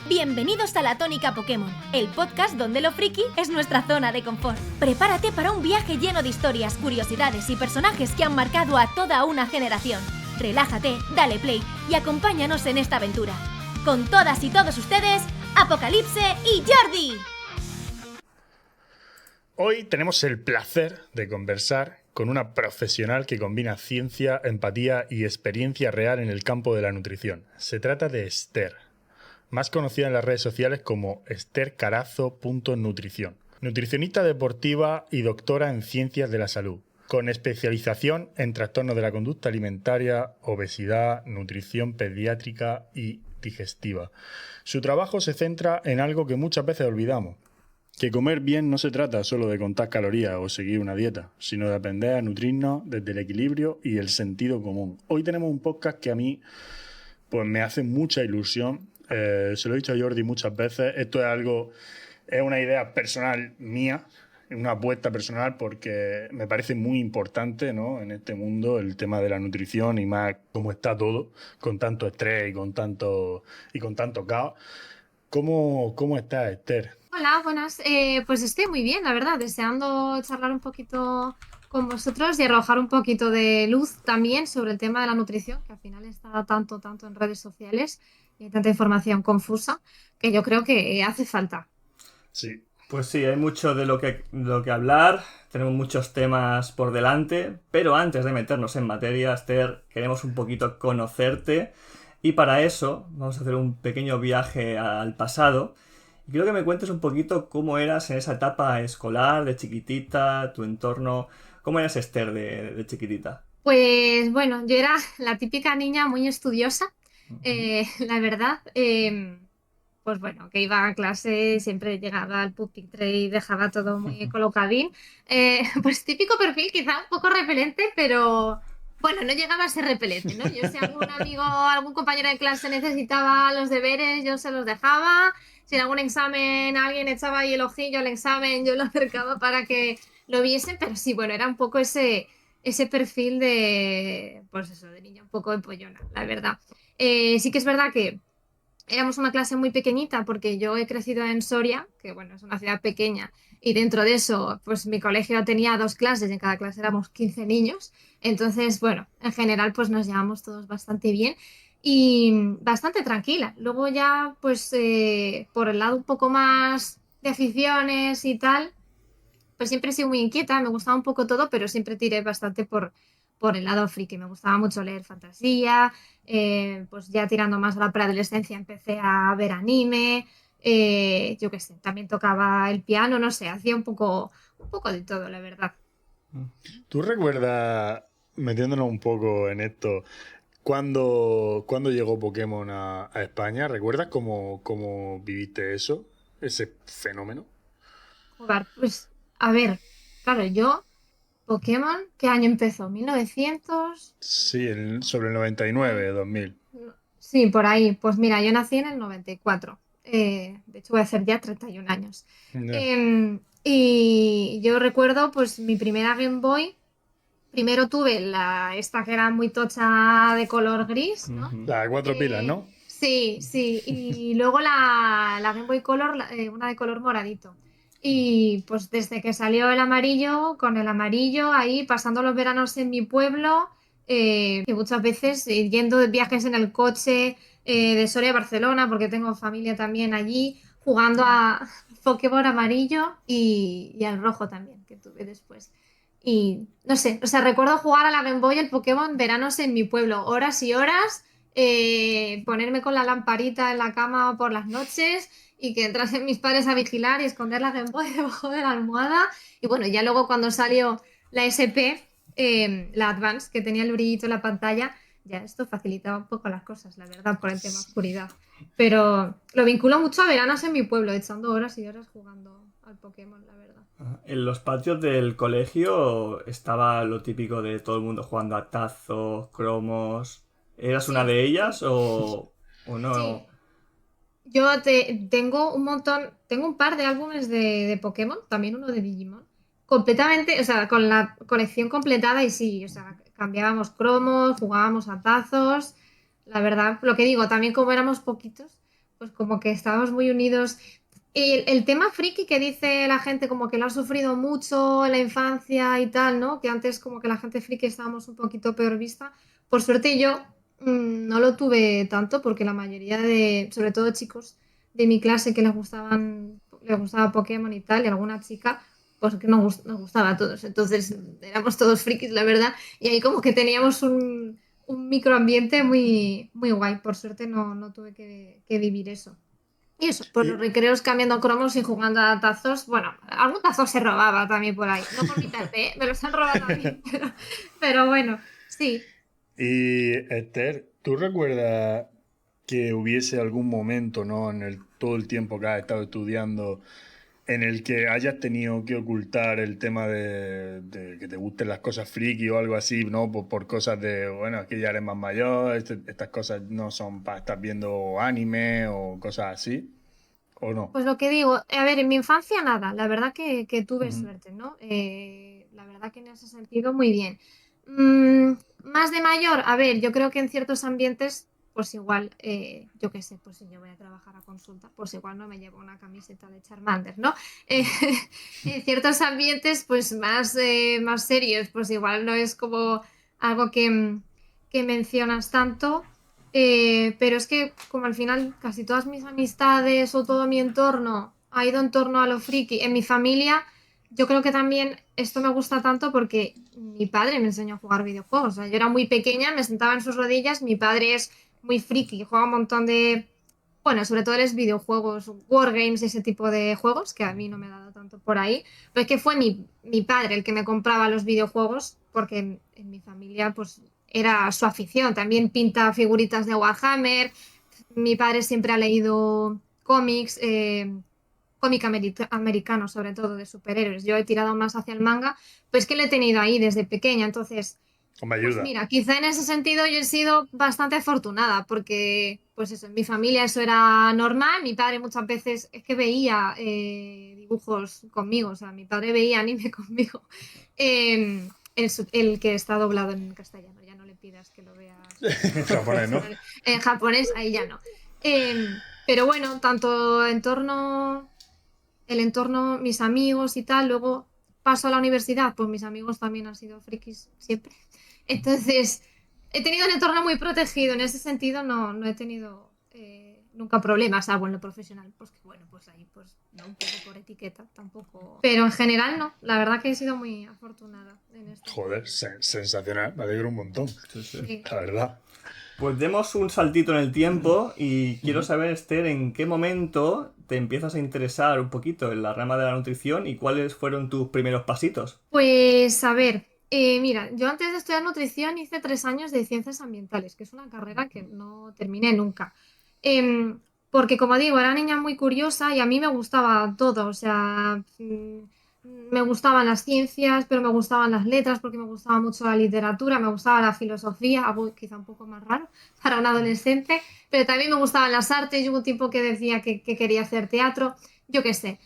Bienvenidos a La Tónica Pokémon, el podcast donde lo friki es nuestra zona de confort. Prepárate para un viaje lleno de historias, curiosidades y personajes que han marcado a toda una generación. Relájate, dale play y acompáñanos en esta aventura. Con todas y todos ustedes, Apocalipse y Jordi. Hoy tenemos el placer de conversar con una profesional que combina ciencia, empatía y experiencia real en el campo de la nutrición. Se trata de Esther, más conocida en las redes sociales como esthercarazo.nutrición. Nutricionista deportiva y doctora en ciencias de la salud, con especialización en trastornos de la conducta alimentaria, obesidad, nutrición pediátrica y digestiva. Su trabajo se centra en algo que muchas veces olvidamos: que comer bien no se trata solo de contar calorías o seguir una dieta, sino de aprender a nutrirnos desde el equilibrio y el sentido común. Hoy tenemos un podcast que a mí pues me hace mucha ilusión. Se lo he dicho a Jordi muchas veces. Esto es una idea personal mía, una apuesta personal, porque me parece muy importante, ¿no?, en este mundo el tema de la nutrición, y más cómo está todo, con tanto estrés y con tanto caos. ¿Cómo estás, Esther? Hola, buenas. Pues estoy muy bien, la verdad, deseando charlar un poquito con vosotros y arrojar un poquito de luz también sobre el tema de la nutrición, que al final está tanto en redes sociales y hay tanta información confusa que yo creo que hace falta. Sí. Pues sí, hay mucho de lo que hablar, tenemos muchos temas por delante, pero antes de meternos en materia, Esther, queremos un poquito conocerte y para eso vamos a hacer un pequeño viaje al pasado. Y quiero que me cuentes un poquito cómo eras en esa etapa escolar, de chiquitita, tu entorno. ¿Cómo eras, Esther, de chiquitita? Pues bueno, yo era la típica niña muy estudiosa, la verdad. Pues bueno, que iba a clase, siempre llegaba al pupitre y dejaba todo muy colocadín. Pues típico perfil, quizá un poco repelente, pero bueno, no llegaba a ser repelente, ¿no? Yo si algún amigo, algún compañero de clase necesitaba los deberes, yo se los dejaba. Si en algún examen alguien echaba ahí el ojillo al examen, yo lo acercaba para que lo viesen, pero sí, bueno, era un poco ese perfil de, pues eso, de niña un poco empollona, la verdad. Sí que es verdad que éramos una clase muy pequeñita porque yo he crecido en Soria, que bueno, es una ciudad pequeña, y dentro de eso, pues mi colegio tenía 2 clases y en cada clase éramos 15 niños. Entonces, bueno, en general pues nos llevamos todos bastante bien y bastante tranquila. Luego ya, pues por el lado un poco más de aficiones y tal, pues siempre he sido muy inquieta, me gustaba un poco todo, pero siempre tiré bastante por el lado friki. Me gustaba mucho leer fantasía, pues ya tirando más a la preadolescencia empecé a ver anime, yo qué sé, también tocaba el piano, no sé, hacía un poco de todo, la verdad. ¿Tú recuerdas, metiéndonos un poco en esto, cuando llegó Pokémon a España? ¿Recuerdas cómo viviste eso, ese fenómeno? Jugar, pues, a ver, claro, yo, Pokémon, ¿qué año empezó? ¿1900? Sí, sobre el 99, 2000. Sí, por ahí. Pues mira, yo nací en el 94. De hecho, voy a hacer ya 31 años. Ya. Y yo recuerdo, pues, mi primera Game Boy. Primero tuve esta que era muy tocha de color gris, ¿no? Las 4 pilas, ¿no? Sí, sí. Y luego la Game Boy Color, una de color moradito. Y pues desde que salió el amarillo, con el amarillo ahí pasando los veranos en mi pueblo, que muchas veces yendo de viajes en el coche de Soria a Barcelona, porque tengo familia también allí, jugando a Pokémon amarillo y al rojo también, que tuve después. Y no sé, o sea, recuerdo jugar a la Game Boy el Pokémon veranos en mi pueblo, horas y horas, ponerme con la lamparita en la cama por las noches y que entrasen mis padres a vigilar y esconder la Game Boy debajo de la almohada. Y bueno, ya luego cuando salió la SP, la Advance, que tenía el brillito en la pantalla, ya esto facilitaba un poco las cosas, la verdad, por el tema oscuridad. Pero lo vinculo mucho a veranos en mi pueblo, echando horas y horas jugando al Pokémon, la verdad. En los patios del colegio estaba lo típico de todo el mundo jugando a tazos, cromos. ¿Eras una Sí, de ellas o no? sí. Tengo un montón, tengo un par de álbumes de Pokémon, también uno de Digimon, completamente, o sea, con la colección completada y sí, o sea, cambiábamos cromos, jugábamos a tazos, la verdad, lo que digo, también como éramos poquitos, pues como que estábamos muy unidos. Y el tema friki que dice la gente como que lo ha sufrido mucho en la infancia y tal, ¿no? Que antes como que la gente friki estábamos un poquito peor vista. Por suerte yo no lo tuve tanto porque la mayoría de, sobre todo chicos de mi clase que les gustaba Pokémon y tal, y alguna chica, pues que nos gustaba a todos. Entonces éramos todos frikis, la verdad. Y ahí como que teníamos un microambiente muy, muy guay. Por suerte no tuve que vivir eso. Y eso, pues los Y, recreos cambiando cromos y jugando a tazos. Bueno, algún tazo se robaba también por ahí. No por mi parte, ¿eh? Me los han robado a mí. Pero bueno, sí. y Esther, ¿tú recuerdas que hubiese algún momento, ¿no? En todo el tiempo que has estado estudiando, en el que hayas tenido que ocultar el tema de que te gusten las cosas friki o algo así, ¿no? Por cosas de, bueno, es que ya eres más mayor, estas cosas no son para estar viendo anime o cosas así, ¿o no? Pues lo que digo, a ver, en mi infancia nada. La verdad que tuve Ujú. suerte, ¿no? La verdad que en ese sentido muy bien. Mm, más de mayor, a ver, yo creo que en ciertos ambientes, pues igual, yo qué sé, pues si yo voy a trabajar a consulta, pues igual no me llevo una camiseta de Charmander, ¿no? Eh, en ciertos ambientes, pues más serios, pues igual no es como algo que mencionas tanto. Pero es que como al final casi todas mis amistades o todo mi entorno ha ido en torno a lo friki, en mi familia yo creo que también esto me gusta tanto porque mi padre me enseñó a jugar videojuegos. O sea, yo era muy pequeña, me sentaba en sus rodillas, mi padre es muy friki, juega un montón de, bueno, sobre todo es videojuegos, wargames, ese tipo de juegos, que a mí no me ha dado tanto por ahí. Pero es que fue mi padre el que me compraba los videojuegos, porque en mi familia, pues era su afición. También pinta figuritas de Warhammer. Mi padre siempre ha leído cómics, americano, sobre todo de superhéroes. Yo he tirado más hacia el manga, pues que lo he tenido ahí desde pequeña. Entonces, O me pues ayuda. mira, quizá en ese sentido yo he sido bastante afortunada, porque, pues eso, en mi familia eso era normal. Mi padre muchas veces es que veía dibujos conmigo, o sea, mi padre veía anime conmigo. El que está doblado en castellano, ya no le pidas que lo veas En japonés, ¿no? en japonés, ahí ya no. Pero bueno, tanto el entorno, mis amigos y tal, luego paso a la universidad, pues mis amigos también han sido frikis siempre. Entonces, he tenido un entorno muy protegido, en ese sentido no he tenido nunca problemas, salvo en lo profesional, pues que bueno, pues ahí pues no un poco por etiqueta, tampoco. Pero en general no, la verdad que he sido muy afortunada en este Joder, sentido. sensacional, me alegro un montón, Sí, sí. Sí. la verdad. Pues demos un saltito en el tiempo y quiero Ujú. saber, Esther, en qué momento te empiezas a interesar un poquito en la rama de la nutrición y cuáles fueron tus primeros pasitos. Pues a ver, mira, yo antes de estudiar nutrición hice 3 años de ciencias ambientales, que es una carrera que no terminé nunca. Em, Porque como digo, era niña muy curiosa y a mí me gustaba todo, o sea, me gustaban las ciencias, pero me gustaban las letras porque me gustaba mucho la literatura, me gustaba la filosofía, algo quizá un poco más raro para un adolescente, pero también me gustaban las artes, yo hubo un tiempo que decía que quería hacer teatro, yo qué sé.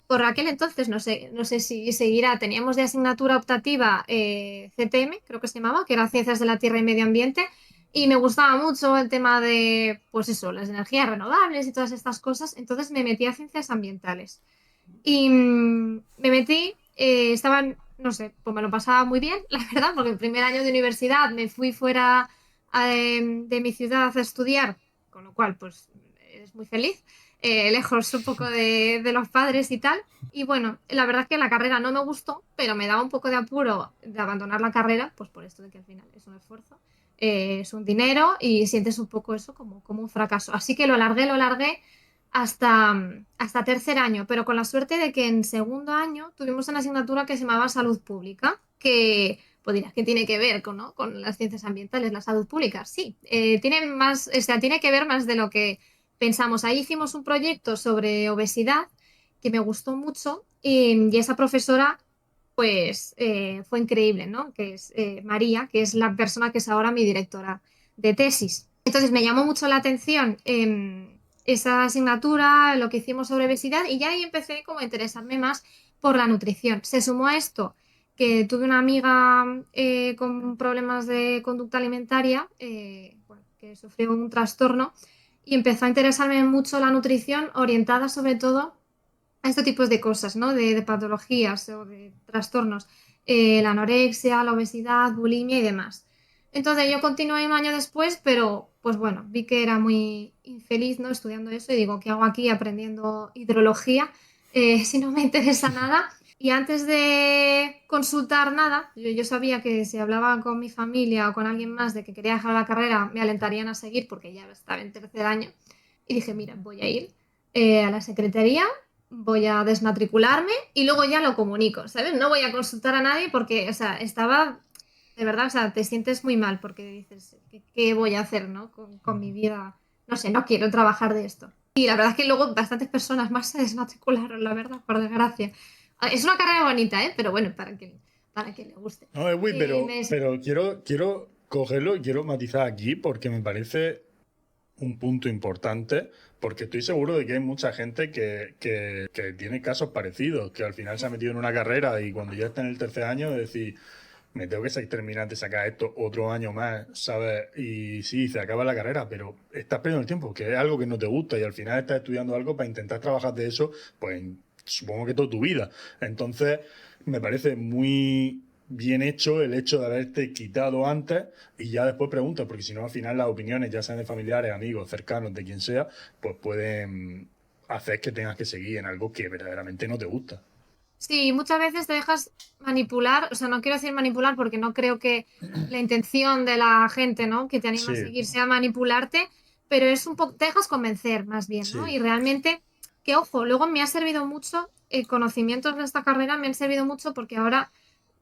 Por aquel entonces, no sé si seguirá, teníamos de asignatura optativa CTM, creo que se llamaba, que era Ciencias de la Tierra y Medio Ambiente, y me gustaba mucho el tema de, pues eso, las energías renovables y todas estas cosas, entonces me metí a Ciencias Ambientales. Y me metí, no sé, pues me lo pasaba muy bien, la verdad, porque el primer año de universidad me fui fuera de mi ciudad a estudiar, con lo cual, pues, eres muy feliz, lejos un poco de los padres y tal. Y bueno, la verdad es que la carrera no me gustó, pero me daba un poco de apuro de abandonar la carrera, pues por esto de que al final es un esfuerzo, es un dinero y sientes un poco eso como un fracaso. Así que lo alargué hasta tercer año, pero con la suerte de que en segundo año tuvimos una asignatura que se llamaba Salud Pública, que pues dirás que tiene que ver con, ¿no? con las ciencias ambientales, la salud pública. Sí, tiene más, o sea, tiene que ver más de lo que pensamos. Ahí hicimos un proyecto sobre obesidad que me gustó mucho y esa profesora pues fue increíble, ¿no? Que es María, que es la persona que es ahora mi directora de tesis. Entonces me llamó mucho la atención esa asignatura, lo que hicimos sobre obesidad y ya ahí empecé como a interesarme más por la nutrición. Se sumó a esto que tuve una amiga con problemas de conducta alimentaria, bueno, que sufrió un trastorno y empezó a interesarme mucho la nutrición orientada sobre todo a estos tipos de cosas, ¿no? De patologías o de trastornos, la anorexia, la obesidad, bulimia y demás. Entonces yo continué un año después, pero pues bueno, vi que era muy infeliz, ¿no? Estudiando eso y digo, ¿qué hago aquí aprendiendo hidrología si no me interesa nada? Y antes de consultar nada, yo sabía que si hablaba con mi familia o con alguien más de que quería dejar la carrera, me alentarían a seguir porque ya estaba en tercer año. Y dije, mira, voy a ir a la secretaría, voy a desmatricularme y luego ya lo comunico, ¿sabes? No voy a consultar a nadie porque, o sea, estaba, de verdad, o sea, te sientes muy mal porque dices, ¿qué voy a hacer, ¿no? Con mi vida, no sé, no quiero trabajar de esto. Y la verdad es que luego bastantes personas más se desmatricularon, la verdad, por desgracia. Es una carrera bonita, ¿eh? Pero bueno, para que le guste. No, Ewi, Me- pero quiero cogerlo y quiero matizar aquí porque me parece un punto importante, porque estoy seguro de que hay mucha gente que tiene casos parecidos, que al final se ha metido en una carrera y cuando ya está en el tercer año, decir, me tengo que terminar de sacar esto otro año más, ¿sabes? Y sí, se acaba la carrera, pero estás perdiendo el tiempo, que es algo que no te gusta y al final estás estudiando algo para intentar trabajar de eso, pues supongo que toda tu vida. Entonces, me parece muy bien hecho el hecho de haberte quitado antes y ya después preguntas, porque si no, al final las opiniones, ya sean de familiares, amigos, cercanos, de quien sea, pues pueden hacer que tengas que seguir en algo que verdaderamente no te gusta. Sí, muchas veces te dejas manipular, o sea, no quiero decir manipular porque no creo que la intención de la gente, ¿no? Que te anima a Sí, seguir sea manipularte, pero es un poco, te dejas convencer más bien, ¿no? sí. Y realmente, que ojo, luego me ha servido mucho, conocimientos de esta carrera me han servido mucho porque ahora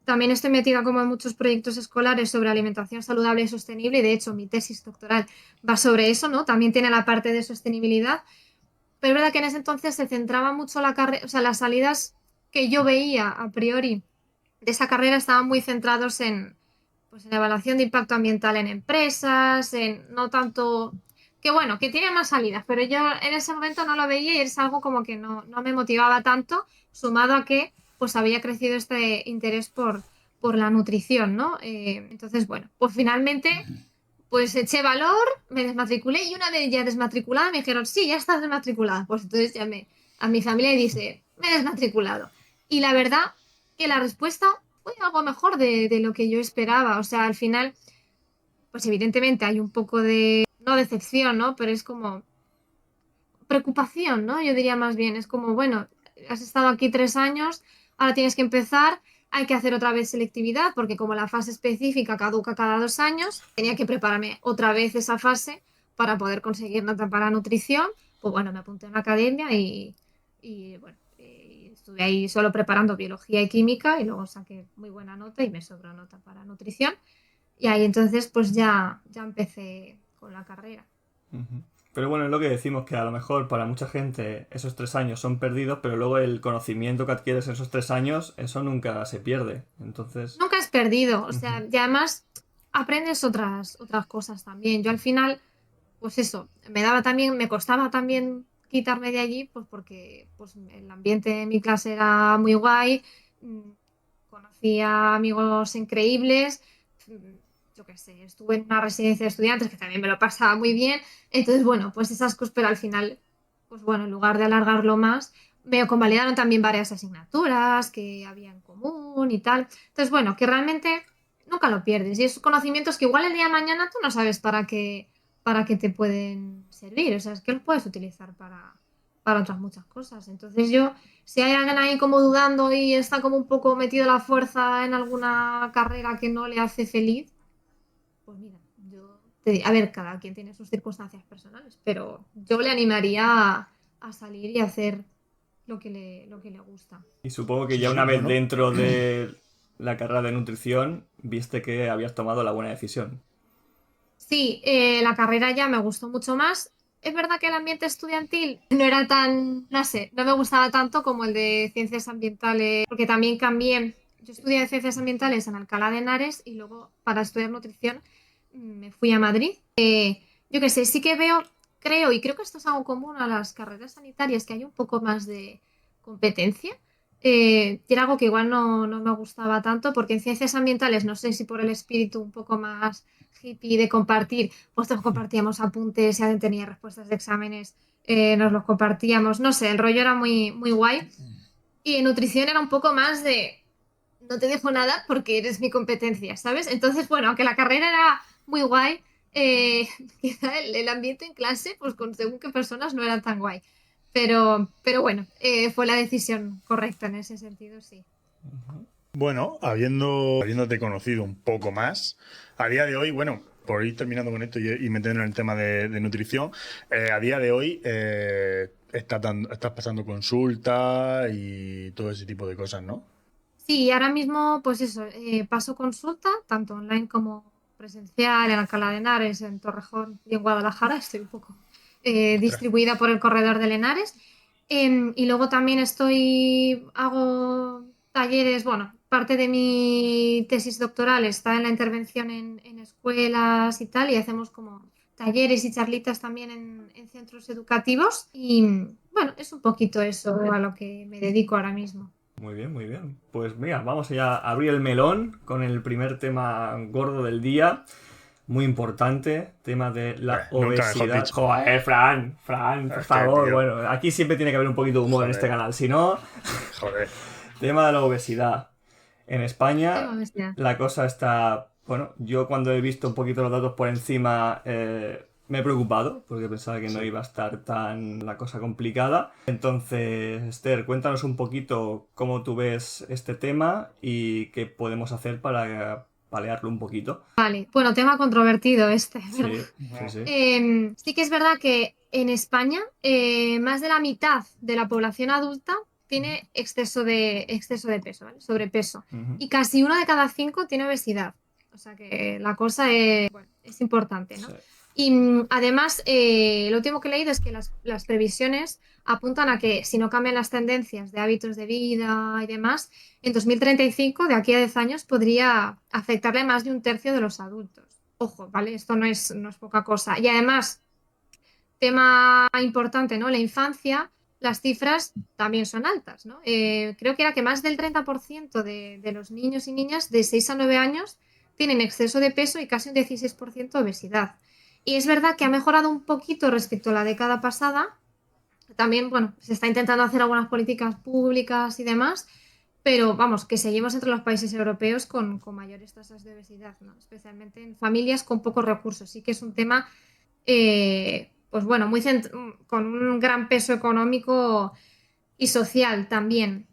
también estoy metida como en muchos proyectos escolares sobre alimentación saludable y sostenible y de hecho mi tesis doctoral va sobre eso, ¿no? También tiene la parte de sostenibilidad. Pero es verdad que en ese entonces se centraba mucho la carrera, o sea, las salidas que yo veía a priori de esa carrera estaban muy centrados en, pues, en la evaluación de impacto ambiental en empresas, en no tanto, que bueno, que tiene más salidas, pero yo en ese momento no lo veía y es algo como que no me motivaba tanto, sumado a que pues había crecido este interés por la nutrición, ¿no? Entonces, bueno, pues finalmente pues eché valor, me desmatriculé y una vez ya desmatriculada me dijeron, sí, ya estás desmatriculada. Pues entonces llamé a mi familia y dije, me he desmatriculado. Y la verdad que la respuesta fue algo mejor de lo que yo esperaba. O sea, al final, pues evidentemente hay un poco de, no decepción, ¿no? Pero es como preocupación, ¿no? Yo diría más bien, es como, bueno, has estado aquí 3 años, ahora tienes que empezar, hay que hacer otra vez selectividad, porque como la fase específica caduca cada 2 años, tenía que prepararme otra vez esa fase para poder conseguir nota para nutrición. Pues bueno, me apunté a una academia y bueno, estuve ahí solo preparando biología y química y luego saqué muy buena nota y me sobró nota para nutrición. Y ahí entonces pues ya empecé con la carrera. Ujú. Pero bueno, es lo que decimos, que a lo mejor para mucha gente esos 3 años son perdidos, pero luego el conocimiento que adquieres en esos 3 años, eso nunca se pierde. Entonces, Nunca has perdido, o ujú. sea, y además aprendes otras cosas también. Yo al final, pues eso, me costaba también quitarme de allí, pues porque pues, el ambiente de mi clase era muy guay, mm, conocía amigos increíbles, mm, yo qué sé, estuve en una residencia de estudiantes que también me lo pasaba muy bien. Entonces, bueno, pues esas cosas, pero al final, pues bueno, en lugar de alargarlo más, me convalidaron también varias asignaturas que había en común y tal. Entonces, bueno, que realmente nunca lo pierdes. Y esos conocimientos que igual el día de mañana tú no sabes para qué te pueden servir. O sea, es que los puedes utilizar para otras muchas cosas. Entonces yo, si hay alguien ahí como dudando y está como un poco metido la fuerza en alguna carrera que no le hace feliz, pues mira, a ver, cada quien tiene sus circunstancias personales, pero yo le animaría a salir y a hacer lo que le gusta. Y supongo que Sí, ya sí, una vez bueno. dentro de la carrera de nutrición, viste que habías tomado la buena decisión. Sí, la carrera ya me gustó mucho más. Es verdad que el ambiente estudiantil no era tan, no sé, no me gustaba tanto como el de ciencias ambientales, porque también cambié. Yo estudié ciencias ambientales en Alcalá de Henares y luego para estudiar nutrición me fui a Madrid. Yo qué sé, sí que veo, creo, y creo que esto es algo común a las carreras sanitarias, que hay un poco más de competencia. y era algo que igual no me gustaba tanto, porque en ciencias ambientales, no sé si por el espíritu un poco más hippie de compartir, pues todos compartíamos apuntes, si alguien tenía respuestas de exámenes, nos los compartíamos, no sé, el rollo era muy, muy guay. Y en nutrición era un poco más de, no te dejo nada porque eres mi competencia, ¿sabes? Entonces, bueno, aunque la carrera era muy guay, quizá el ambiente en clase, pues con según qué personas no era tan guay. Pero bueno, fue la decisión correcta en ese sentido, sí. Bueno, habiéndote conocido un poco más, a día de hoy, bueno, por ir terminando con esto y metiendo en el tema de nutrición, a día de hoy estás pasando consultas y todo ese tipo de cosas, ¿no? Sí, ahora mismo, pues eso, paso consulta, tanto online como presencial, en Alcalá de Henares, en Torrejón y en Guadalajara. Estoy un poco Ostras. distribuida por el corredor del Henares. Y luego también hago talleres, bueno, parte de mi tesis doctoral está en la intervención en escuelas y tal, y hacemos como talleres y charlitas también en centros educativos. Y bueno, es un poquito eso a lo que me dedico ahora mismo. Muy bien, muy bien. Pues mira, vamos ya a abrir el melón con el primer tema gordo del día. Muy importante, tema de la Nunca mejor obesidad. dicho. Joder, Fran, por Es que, favor. tío, Bueno, aquí siempre tiene que haber un poquito de humor en joder, este canal. Si no, joder. tema de la obesidad. En España Tema bestia. la cosa está... Bueno, yo cuando he visto un poquito los datos por encima me he preocupado porque pensaba que no Sí. iba a estar tan la cosa complicada. Entonces, Esther, cuéntanos un poquito cómo tú ves este tema y qué podemos hacer para paliarlo un poquito. Vale, bueno, tema controvertido este, ¿verdad? Sí, sí, sí. Sí que es verdad que en España más de la mitad de la población adulta tiene exceso de peso, ¿vale? Sobrepeso. Ujú. Y casi uno de cada cinco tiene obesidad. O sea que la cosa es, bueno, es importante, Sí. ¿no? Y además, lo último que he leído es que las previsiones apuntan a que si no cambian las tendencias de hábitos de vida y demás, en 2035, de aquí a 10 años, podría afectarle a más de un tercio de los adultos. Ojo, ¿vale? Esto no es poca cosa. Y además, tema importante, ¿no? La infancia, las cifras también son altas, ¿no? Creo que era que más del 30% de los niños y niñas de 6 a 9 años tienen exceso de peso y casi un 16% de obesidad. Y es verdad que ha mejorado un poquito respecto a la década pasada. También, bueno, se está intentando hacer algunas políticas públicas y demás, pero vamos, que seguimos entre los países europeos con mayores tasas de obesidad, ¿no? Especialmente en familias con pocos recursos. Sí que es un tema, pues bueno, con un gran peso económico y social también.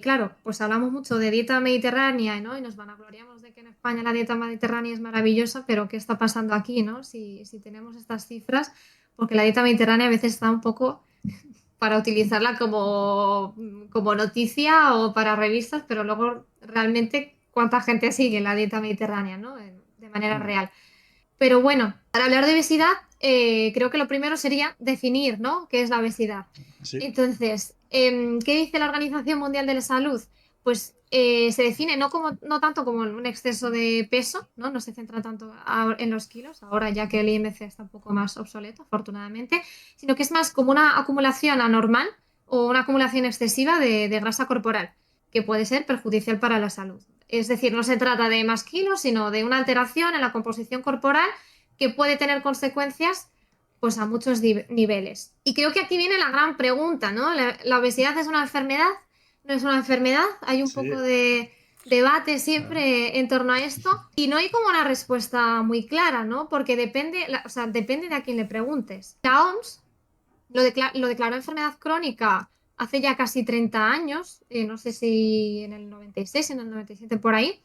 Claro, pues hablamos mucho de dieta mediterránea, ¿no? Y nos vanagloriamos de que en España la dieta mediterránea es maravillosa, pero ¿qué está pasando aquí, ¿no? Si tenemos estas cifras, porque la dieta mediterránea a veces está un poco para utilizarla como noticia o para revistas, pero luego realmente cuánta gente sigue la dieta mediterránea, ¿no? De manera real. Pero bueno, para hablar de obesidad, creo que lo primero sería definir, ¿no? ¿Qué es la obesidad? Sí. Entonces, ¿qué dice la Organización Mundial de la Salud? Pues se define no tanto como un exceso de peso, ¿no? No se centra tanto en los kilos, ahora ya que el IMC está un poco más obsoleto, afortunadamente, sino que es más como una acumulación anormal o una acumulación excesiva de grasa corporal, que puede ser perjudicial para la salud. Es decir, no se trata de más kilos, sino de una alteración en la composición corporal que puede tener consecuencias pues a muchos niveles. Y creo que aquí viene la gran pregunta, ¿no? ¿La obesidad es una enfermedad? ¿No es una enfermedad? Hay un Sí. poco de debate siempre en torno a esto y no hay como una respuesta muy clara, ¿no? Porque o sea, depende de a quién le preguntes. La OMS lo declaró enfermedad crónica hace ya casi 30 años, no sé si en el 96, en el 97, por ahí,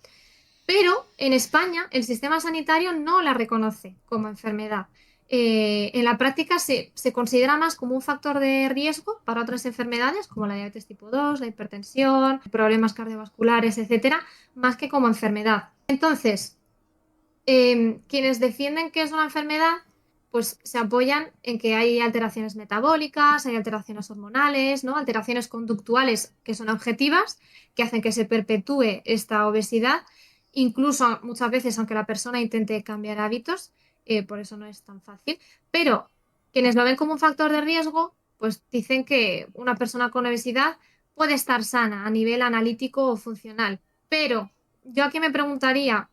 pero en España el sistema sanitario no la reconoce como enfermedad. En la práctica se considera más como un factor de riesgo para otras enfermedades como la diabetes tipo 2, la hipertensión, problemas cardiovasculares, etcétera, más que como enfermedad. Entonces, quienes defienden que es una enfermedad, pues se apoyan en que hay alteraciones metabólicas, hay alteraciones hormonales, ¿no? Alteraciones conductuales que son objetivas, que hacen que se perpetúe esta obesidad, incluso muchas veces aunque la persona intente cambiar hábitos, por eso no es tan fácil. Pero quienes lo ven como un factor de riesgo, pues dicen que una persona con obesidad puede estar sana a nivel analítico o funcional, pero yo aquí me preguntaría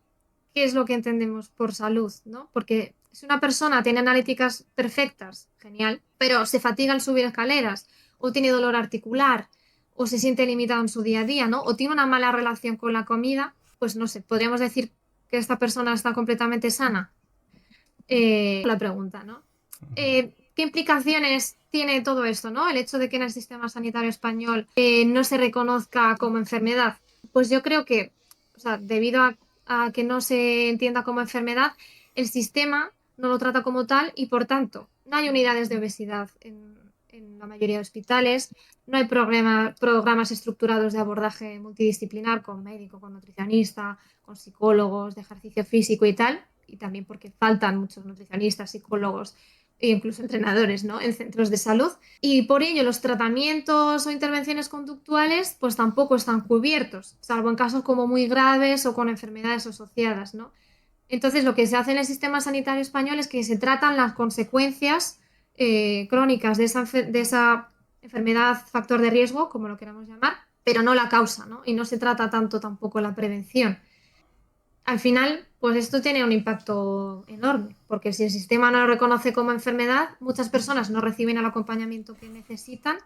qué es lo que entendemos por salud, ¿no? Porque si una persona tiene analíticas perfectas, genial, pero se fatiga al subir escaleras, o tiene dolor articular, o se siente limitado en su día a día, ¿no? O tiene una mala relación con la comida, pues no sé, podríamos decir que esta persona está completamente sana. La pregunta, ¿no? ¿Qué implicaciones tiene todo esto, ¿no? El hecho de que en el sistema sanitario español no se reconozca como enfermedad. Pues yo creo que, o sea, debido a que no se entienda como enfermedad, el sistema no lo trata como tal y, por tanto, no hay unidades de obesidad en la mayoría de hospitales, no hay programas estructurados de abordaje multidisciplinar con médico, con nutricionista, con psicólogos de ejercicio físico y tal, y también porque faltan muchos nutricionistas, psicólogos e incluso entrenadores, ¿no? En centros de salud. Y por ello los tratamientos o intervenciones conductuales pues tampoco están cubiertos, salvo en casos como muy graves o con enfermedades asociadas, ¿no? Entonces lo que se hace en el sistema sanitario español es que se tratan las consecuencias crónicas de esa enfermedad factor de riesgo, como lo queramos llamar, pero no la causa, ¿no? Y no se trata tanto tampoco la prevención. Al final, pues esto tiene un impacto enorme, porque si el sistema no lo reconoce como enfermedad, muchas personas no reciben el acompañamiento que necesitan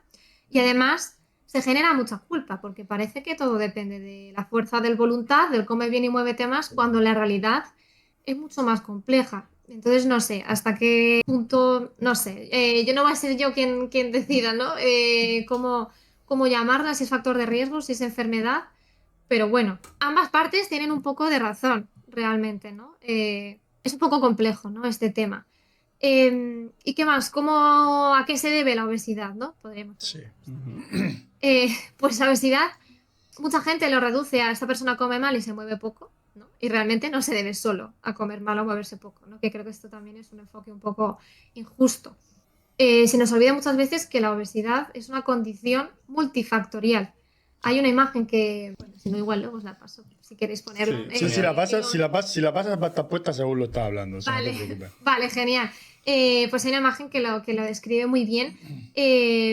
y además se genera mucha culpa, porque parece que todo depende de la fuerza del voluntad, del come bien y muévete más, cuando la realidad es mucho más compleja. Entonces, no sé, hasta qué punto, no sé, yo no voy a ser yo quien decida, ¿no? Cómo llamarla, si es factor de riesgo, si es enfermedad. Pero bueno, ambas partes tienen un poco de razón, realmente, ¿no? Es un poco complejo, ¿no? Este tema. ¿Y qué más? ¿A qué se debe la obesidad, no? Podríamos Sí. pues la obesidad, mucha gente lo reduce a esta persona come mal y se mueve poco, ¿no? Y realmente no se debe solo a comer mal o moverse poco, ¿no? Que creo que esto también es un enfoque un poco injusto. Se nos olvida muchas veces que la obesidad es una condición multifactorial. Hay una imagen que, bueno, si no igual luego os la paso, si queréis ponerla. Sí, si la pasas, va a estar puesta según lo está hablando. Eso Vale, no te preocupes. vale, genial. Pues hay una imagen que lo describe muy bien,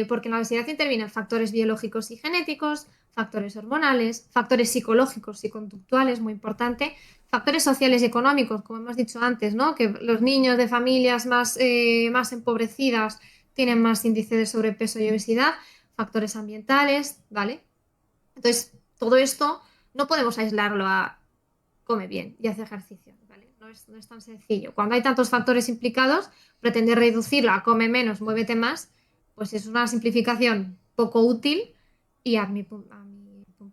porque en la obesidad intervienen factores biológicos y genéticos, factores hormonales, factores psicológicos y conductuales, muy importante, factores sociales y económicos, como hemos dicho antes, ¿no? Que los niños de familias más empobrecidas tienen más índice de sobrepeso y obesidad, factores ambientales, ¿vale? Entonces, todo esto no podemos aislarlo a come bien y hace ejercicio, ¿vale? No es tan sencillo. Cuando hay tantos factores implicados, pretender reducirlo a come menos, muévete más, pues es una simplificación poco útil y a mi punto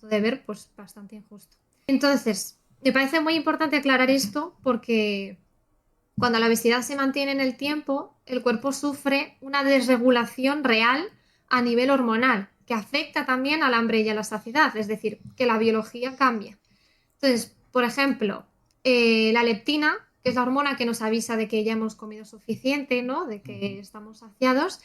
de ver, pues bastante injusto. Entonces, me parece muy importante aclarar esto porque cuando la obesidad se mantiene en el tiempo, el cuerpo sufre una desregulación real a nivel hormonal, que afecta también al hambre y a la saciedad, es decir, que la biología cambia. Entonces, por ejemplo, la leptina, que es la hormona que nos avisa de que ya hemos comido suficiente, ¿no? De que estamos saciados.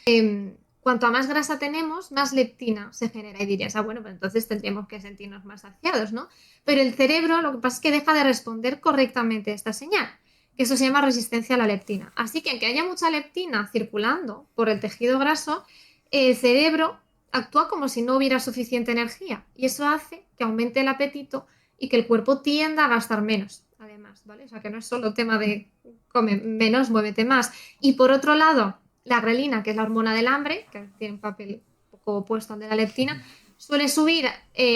Cuanto a más grasa tenemos, más leptina se genera. Y dirías, bueno, pues entonces tendríamos que sentirnos más saciados, ¿no? Pero el cerebro lo que pasa es que deja de responder correctamente a esta señal, que eso se llama resistencia a la leptina. Así que aunque haya mucha leptina circulando por el tejido graso, el cerebro actúa como si no hubiera suficiente energía y eso hace que aumente el apetito y que el cuerpo tienda a gastar menos, además, ¿vale? O sea, que no es solo tema de come menos, muévete más. Y por otro lado, la grelina, que es la hormona del hambre, que tiene un papel un poco opuesto al de la leptina, suele subir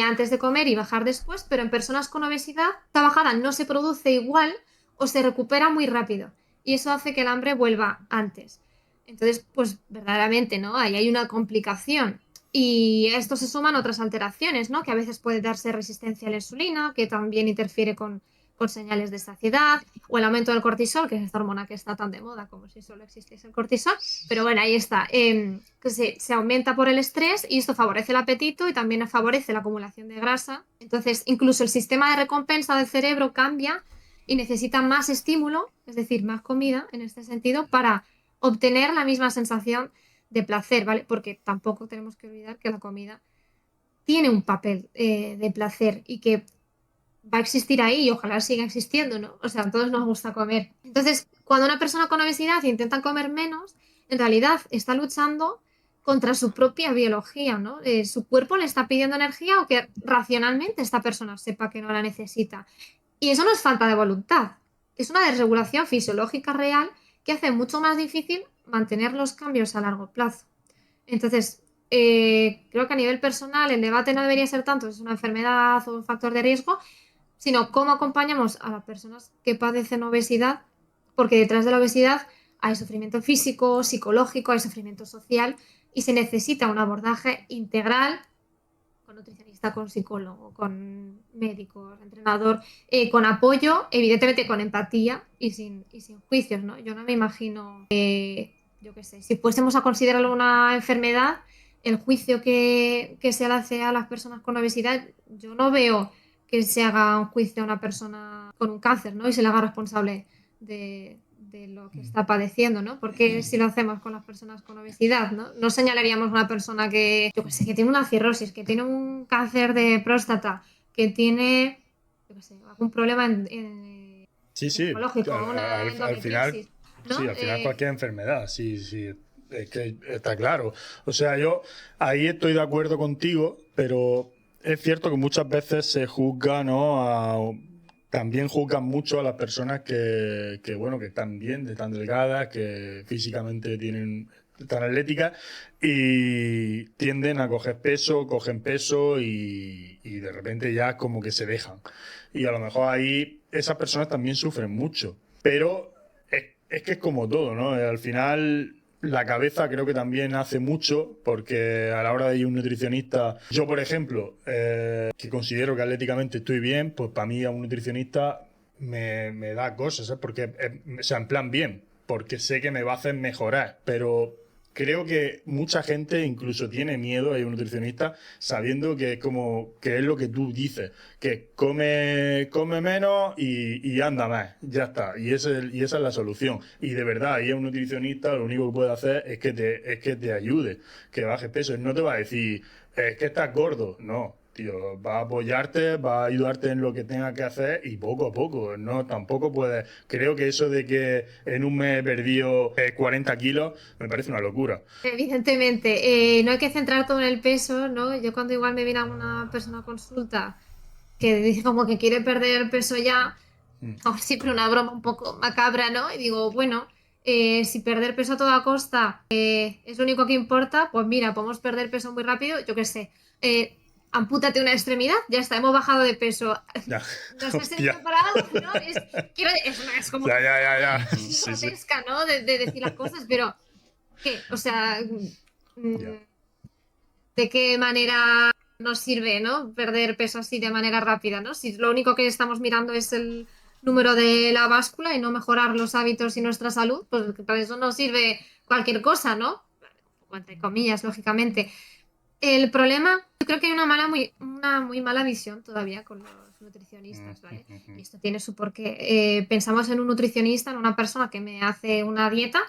antes de comer y bajar después, pero en personas con obesidad, esta bajada no se produce igual o se recupera muy rápido. Y eso hace que el hambre vuelva antes. Entonces, pues verdaderamente, ¿no? Ahí hay una complicación. Y a esto se suman otras alteraciones, ¿no? Que a veces puede darse resistencia a la insulina, que también interfiere con señales de saciedad, o el aumento del cortisol, que es esta hormona que está tan de moda como si solo existiese el cortisol. Pero bueno, ahí está. Que se aumenta por el estrés y esto favorece el apetito y también favorece la acumulación de grasa. Entonces, incluso el sistema de recompensa del cerebro cambia y necesita más estímulo, es decir, más comida en este sentido, para obtener la misma sensación de placer, ¿vale? Porque tampoco tenemos que olvidar que la comida tiene un papel de placer y que va a existir ahí y ojalá siga existiendo, ¿no? O sea, a todos nos gusta comer. Entonces, cuando una persona con obesidad intenta comer menos, en realidad está luchando contra su propia biología, ¿no? Su cuerpo le está pidiendo energía o que racionalmente esta persona sepa que no la necesita. Y eso no es falta de voluntad, es una desregulación fisiológica real que hace mucho más difícil mantener los cambios a largo plazo. Entonces, creo que a nivel personal el debate no debería ser tanto si es una enfermedad o un factor de riesgo, sino cómo acompañamos a las personas que padecen obesidad, porque detrás de la obesidad hay sufrimiento físico, psicológico, hay sufrimiento social y se necesita un abordaje integral con nutricionista, con psicólogo, con médico, entrenador, con apoyo, evidentemente con empatía y sin juicios, ¿no? Yo no me imagino, yo qué sé, si fuésemos a considerarlo una enfermedad, el juicio que se le hace a las personas con obesidad, yo no veo que se haga un juicio a una persona con un cáncer, ¿no? Y se le haga responsable de lo que está padeciendo, ¿no? Porque si lo hacemos con las personas con obesidad, ¿no? No señalaríamos a una persona que, yo qué sé, que tiene una cirrosis, que tiene un cáncer de próstata, que tiene, yo qué sé, algún problema Sí, oncológico, una al final, endometriosis, ¿no? sí, al final cualquier enfermedad, sí, es que está claro. O sea, yo ahí estoy de acuerdo contigo, pero es cierto que muchas veces se juzga, ¿no? También juzgan mucho a las personas bueno, que están bien, están delgadas, que físicamente están atléticas y tienden a cogen peso y de repente ya como que se dejan. Y a lo mejor ahí esas personas también sufren mucho. Pero es que es como todo, ¿no? Al final la cabeza creo que también hace mucho, porque a la hora de ir a un nutricionista, yo por ejemplo, que considero que atléticamente estoy bien, pues para mí a un nutricionista me da cosas, ¿sabes? Porque, o sea, en plan bien, porque sé que me va a hacer mejorar, pero creo que mucha gente incluso tiene miedo a ir a un nutricionista sabiendo que es lo que tú dices, que come menos y anda más, ya está, y esa es la solución. Y de verdad, ir a un nutricionista lo único que puede hacer es que te ayude, que bajes peso. Él no te va a decir, es que estás gordo, no. Tío, va a apoyarte, va a ayudarte en lo que tenga que hacer y poco a poco, no, tampoco puedes. Creo que eso de que en un mes he perdido 40 kilos me parece una locura. Evidentemente, no hay que centrar todo en el peso, ¿no? Yo cuando igual me viene una persona a consulta que dice como que quiere perder peso ya, ahora siempre una broma un poco macabra, ¿no? Y digo, bueno, si perder peso a toda costa es lo único que importa, pues mira, podemos perder peso muy rápido, yo qué sé, ampútate una extremidad, ya está, hemos bajado de peso. Ya. ¿Nos has servido para algo? ¿No? Es como Ya. muy Sí, sí. grotesca, ¿no? De decir las cosas, pero ¿qué? O sea, Ya. ¿de qué manera nos sirve, ¿no? Perder peso así de manera rápida, ¿no? Si lo único que estamos mirando es el número de la báscula y no mejorar los hábitos y nuestra salud, pues para eso nos sirve cualquier cosa, ¿no? O entre comillas, lógicamente. El problema, yo creo que hay una muy mala visión todavía con los nutricionistas, ¿vale? Y esto tiene su porqué. Pensamos en un nutricionista, en una persona que me hace una dieta.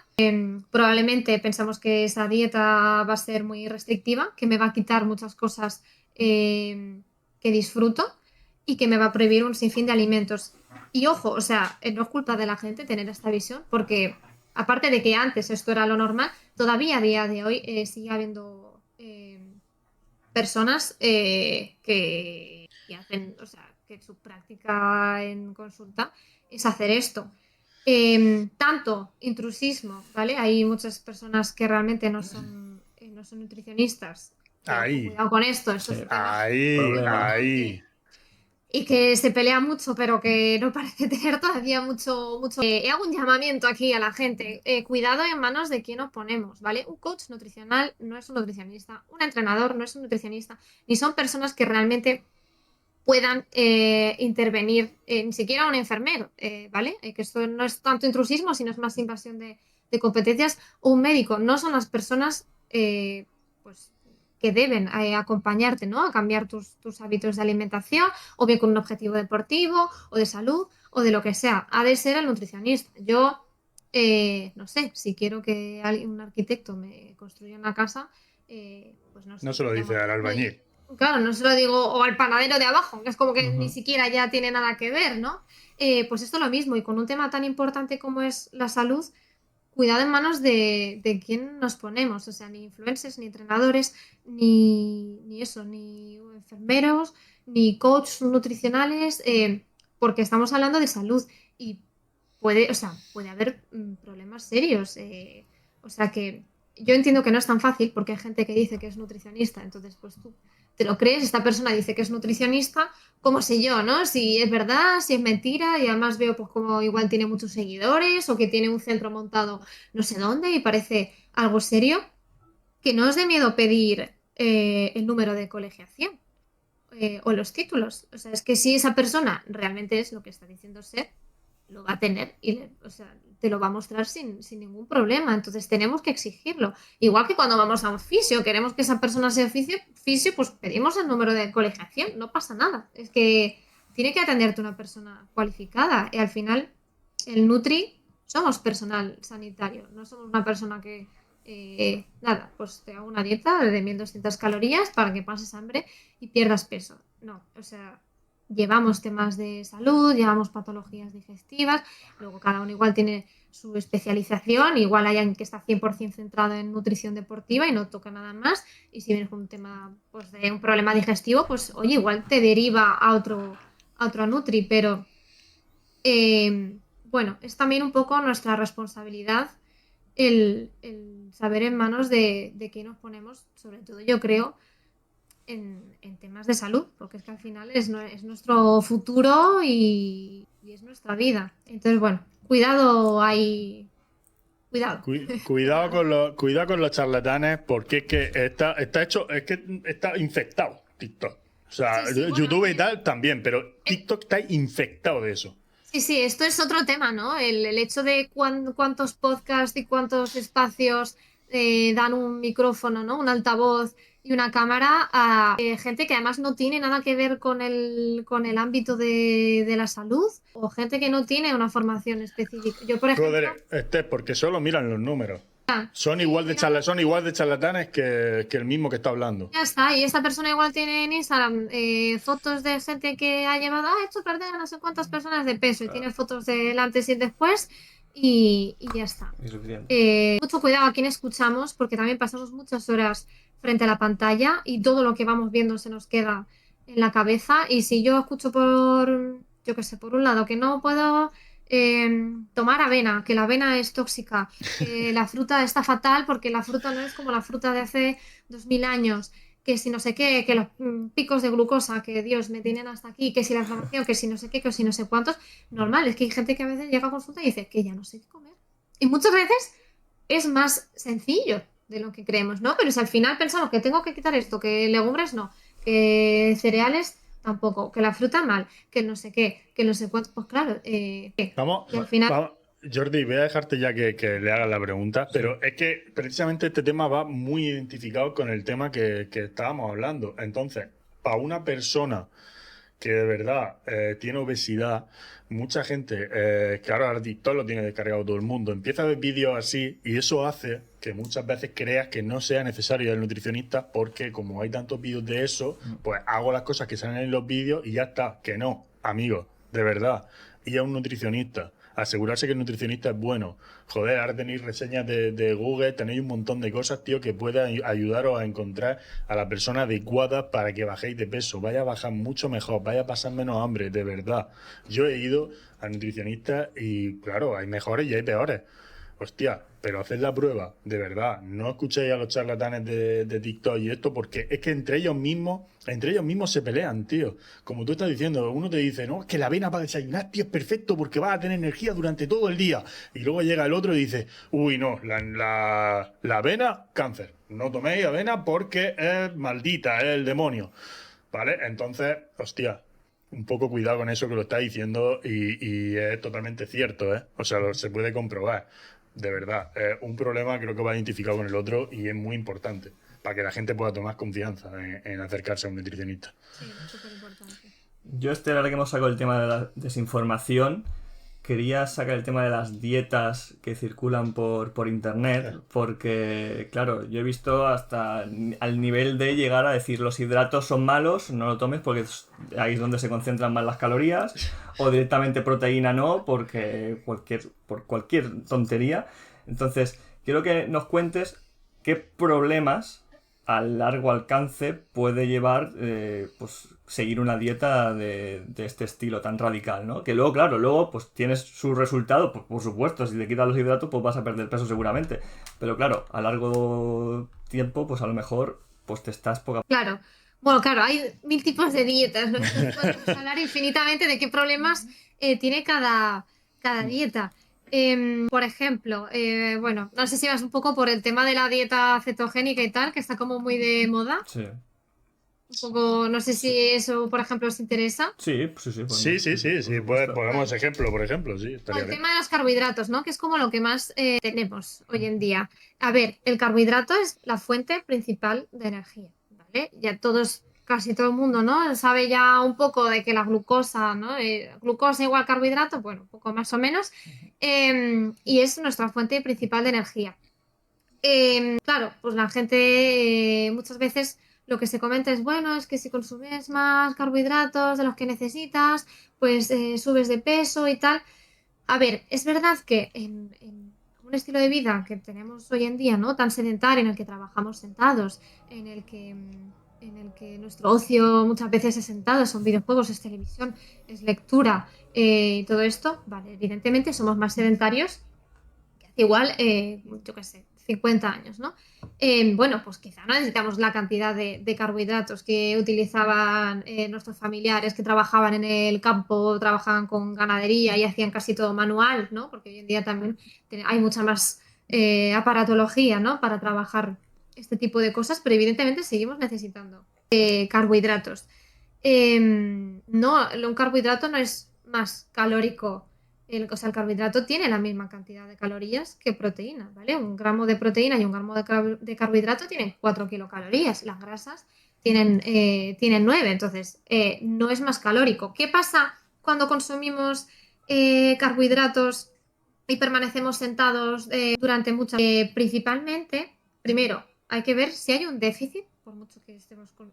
Probablemente pensamos que esa dieta va a ser muy restrictiva, que me va a quitar muchas cosas que disfruto y que me va a prohibir un sinfín de alimentos. Y ojo, o sea, no es culpa de la gente tener esta visión, porque aparte de que antes esto era lo normal, todavía a día de hoy sigue habiendo personas que hacen, o sea, que su práctica en consulta es hacer esto. Tanto intrusismo, ¿vale? Hay muchas personas que realmente no son nutricionistas. Ahí, Cuidado con esto es un tema. ahí. Y que se pelea mucho, pero que no parece tener todavía mucho. Hago un llamamiento aquí a la gente. Cuidado en manos de quién nos ponemos, ¿vale? Un coach nutricional no es un nutricionista, un entrenador no es un nutricionista, ni son personas que realmente puedan intervenir, ni siquiera un enfermero, ¿vale? Que esto no es tanto intrusismo, sino es más invasión de competencias, o un médico. No son las personas, pues que deben acompañarte, ¿no? A cambiar tus hábitos de alimentación, o bien con un objetivo deportivo, o de salud, o de lo que sea. Ha de ser el nutricionista. Yo, no sé, si quiero que un arquitecto me construya una casa, pues no sé. No se lo dice al albañil. Claro, no se lo digo, o al panadero de abajo, que es como que ni siquiera ya tiene nada que ver, ¿no? Pues esto es lo mismo, y con un tema tan importante como es la salud, cuidado en manos de quién nos ponemos, o sea, ni influencers, ni entrenadores, ni eso, ni enfermeros, ni coaches nutricionales, porque estamos hablando de salud y puede haber problemas serios. O sea que yo entiendo que no es tan fácil porque hay gente que dice que es nutricionista, entonces pues tú te lo crees, esta persona dice que es nutricionista, ¿cómo sé yo, no? Si es verdad, si es mentira, y además veo pues como igual tiene muchos seguidores o que tiene un centro montado no sé dónde y parece algo serio, que no os dé miedo pedir el número de colegiación o los títulos. O sea, es que si esa persona realmente es lo que está diciendo ser, lo va a tener y o sea, te lo va a mostrar sin ningún problema. Entonces tenemos que exigirlo. Igual que cuando vamos a un fisio, queremos que esa persona sea fisio, pues pedimos el número de colegiación, no pasa nada. Es que tiene que atenderte una persona cualificada y al final el Nutri somos personal sanitario, no somos una persona que pues te hago una dieta de 1200 calorías para que pases hambre y pierdas peso. No, o sea, llevamos temas de salud, llevamos patologías digestivas, luego cada uno igual tiene su especialización, igual hay alguien que está 100% centrado en nutrición deportiva y no toca nada más, y si vienes con un tema pues, de un problema digestivo, pues oye, igual te deriva a otro Nutri, pero bueno, es también un poco nuestra responsabilidad el saber en manos de qué nos ponemos, sobre todo yo creo, en temas de salud, porque es que al final es nuestro futuro y es nuestra vida. Entonces, bueno, cuidado ahí. Cuidado. Cuidado con los charlatanes, porque es que está hecho, es que está infectado TikTok. O sea, Sí, bueno, YouTube y tal también, pero TikTok está infectado de eso. Sí, esto es otro tema, ¿no? El hecho de cuántos podcasts y cuántos espacios dan un micrófono, ¿no? Un altavoz y una cámara a gente que además no tiene nada que ver con el ámbito de la salud o gente que no tiene una formación específica. Yo, por ejemplo... Joder, porque solo miran los números. Son sí, igual de charlatanes que el mismo que está hablando. Ya está, y esta persona igual tiene en Instagram fotos de gente que ha llevado, hecho perder a no sé cuántas personas de peso, y tiene fotos del antes y el después, y ya está. Es suficiente. Mucho cuidado a quién escuchamos, porque también pasamos muchas horas frente a la pantalla y todo lo que vamos viendo se nos queda en la cabeza, y si yo escucho yo qué sé, por un lado, que no puedo... tomar avena, que la avena es tóxica, que la fruta está fatal porque la fruta no es como la fruta de hace 2000 años, que si no sé qué, que los picos de glucosa, que Dios me tienen hasta aquí, que si la inflamación, que si no sé qué, que si no sé cuántos, normal, es que hay gente que a veces llega a consulta y dice que ya no sé qué comer. Y muchas veces es más sencillo de lo que creemos, ¿no? Pero si al final pensamos que tengo que quitar esto, que legumbres no, que cereales tampoco, que la fruta mal, que no sé qué, que no sé cuánto, pues claro, Vamos, y al final... vamos, Jordi, voy a dejarte ya que le hagas la pregunta, pero es que precisamente este tema va muy identificado con el tema que estábamos hablando. Entonces, para una persona que de verdad tiene obesidad, mucha gente, que ahora TikTok lo tiene descargado todo el mundo, empieza a ver vídeos así y eso hace que muchas veces creas que no sea necesario el nutricionista porque como hay tantos vídeos de eso, pues hago las cosas que salen en los vídeos y ya está. Que no, amigos, de verdad. Ir a un nutricionista, asegurarse que el nutricionista es bueno. Joder, ahora tenéis reseñas de Google, tenéis un montón de cosas, tío, que puedan ayudaros a encontrar a la persona adecuada para que bajéis de peso. Vaya a bajar mucho mejor, vaya a pasar menos hambre, de verdad. Yo he ido a nutricionistas y, claro, hay mejores y hay peores. Hostia, pero haced la prueba, de verdad. No escuchéis a los charlatanes de TikTok y esto, porque es que entre ellos mismos se pelean, tío. Como tú estás diciendo, uno te dice, no, es que la avena para desayunar, tío, es perfecto porque vas a tener energía durante todo el día. Y luego llega el otro y dice, uy, no, la avena, cáncer. No toméis avena porque es maldita, es el demonio. ¿Vale? Entonces, hostia, un poco cuidado con eso que lo está diciendo y es totalmente cierto, ¿eh? O sea, se puede comprobar. De verdad, un problema creo que va identificado con el otro y es muy importante para que la gente pueda tomar confianza en acercarse a un nutricionista. Sí, súper importante. Yo, ahora que hemos sacado el tema de la desinformación, quería sacar el tema de las dietas que circulan por internet, porque, claro, yo he visto hasta al nivel de llegar a decir los hidratos son malos, no lo tomes porque ahí es donde se concentran más las calorías, o directamente proteína no, porque por cualquier tontería. Entonces, quiero que nos cuentes qué problemas a largo alcance puede llevar pues seguir una dieta de este estilo tan radical, ¿no? Que luego, claro, luego pues tienes su resultado, pues, por supuesto, si te quitas los hidratos pues vas a perder peso seguramente, pero claro, a largo tiempo pues a lo mejor pues te estás poco... Claro. Bueno, claro, hay 1000 tipos de dietas, ¿no? Entonces podemos hablar infinitamente de qué problemas tiene cada dieta. Por ejemplo, bueno, no sé si vas un poco por el tema de la dieta cetogénica y tal, que está como muy de moda. Sí, Un poco, no sé si eso, por ejemplo, os interesa. sí, podemos, Sí, por supuesto. ponemos ejemplo, por ejemplo, sí, O estaría el bien. tema de los carbohidratos, ¿no? Que es como lo que más tenemos hoy en día. A ver, el carbohidrato es la fuente principal de energía, ¿vale? Ya todos, casi todo el mundo, ¿no? Sabe ya un poco de que la glucosa, ¿no? Glucosa igual carbohidrato, bueno, un poco más o menos. Y es nuestra fuente principal de energía. Claro, pues la gente muchas veces lo que se comenta es, bueno, es que si consumes más carbohidratos de los que necesitas, pues subes de peso y tal. A ver, es verdad que en un estilo de vida que tenemos hoy en día, ¿no? Tan sedentario, en el que trabajamos sentados, en el que nuestro ocio muchas veces es sentado, son videojuegos, es televisión, es lectura y todo esto, vale, evidentemente somos más sedentarios que hace igual, yo qué sé, 50 años, ¿no? Bueno, pues quizá no necesitamos la cantidad de carbohidratos que utilizaban nuestros familiares que trabajaban en el campo, trabajaban con ganadería y hacían casi todo manual, ¿no? Porque hoy en día también hay mucha más aparatología, ¿no? Para trabajar este tipo de cosas, pero evidentemente seguimos necesitando carbohidratos. No, un carbohidrato no es más calórico. O sea, el carbohidrato tiene la misma cantidad de calorías que proteína, ¿vale? Un gramo de proteína y un gramo de carbohidrato tienen 4 kilocalorías. Las grasas tienen 9, entonces no es más calórico. ¿Qué pasa cuando consumimos carbohidratos y permanecemos sentados durante muchas horas? Principalmente, primero, hay que ver si hay un déficit, por mucho que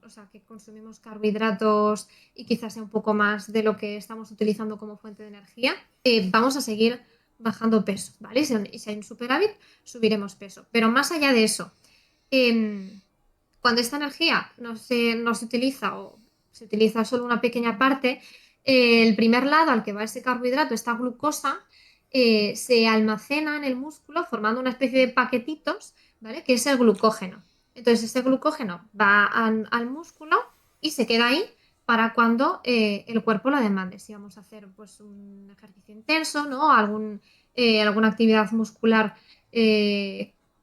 o sea, que consumimos carbohidratos y quizás sea un poco más de lo que estamos utilizando como fuente de energía, vamos a seguir bajando peso, ¿vale? Y si hay un superávit, subiremos peso. Pero más allá de eso, cuando esta energía no se utiliza o se utiliza solo una pequeña parte, el primer lado al que va ese carbohidrato, esta glucosa, se almacena en el músculo formando una especie de paquetitos, ¿vale? Que es el glucógeno. Entonces, ese glucógeno va al músculo y se queda ahí para cuando el cuerpo lo demande. Si vamos a hacer pues, un ejercicio intenso, ¿no? Alguna actividad muscular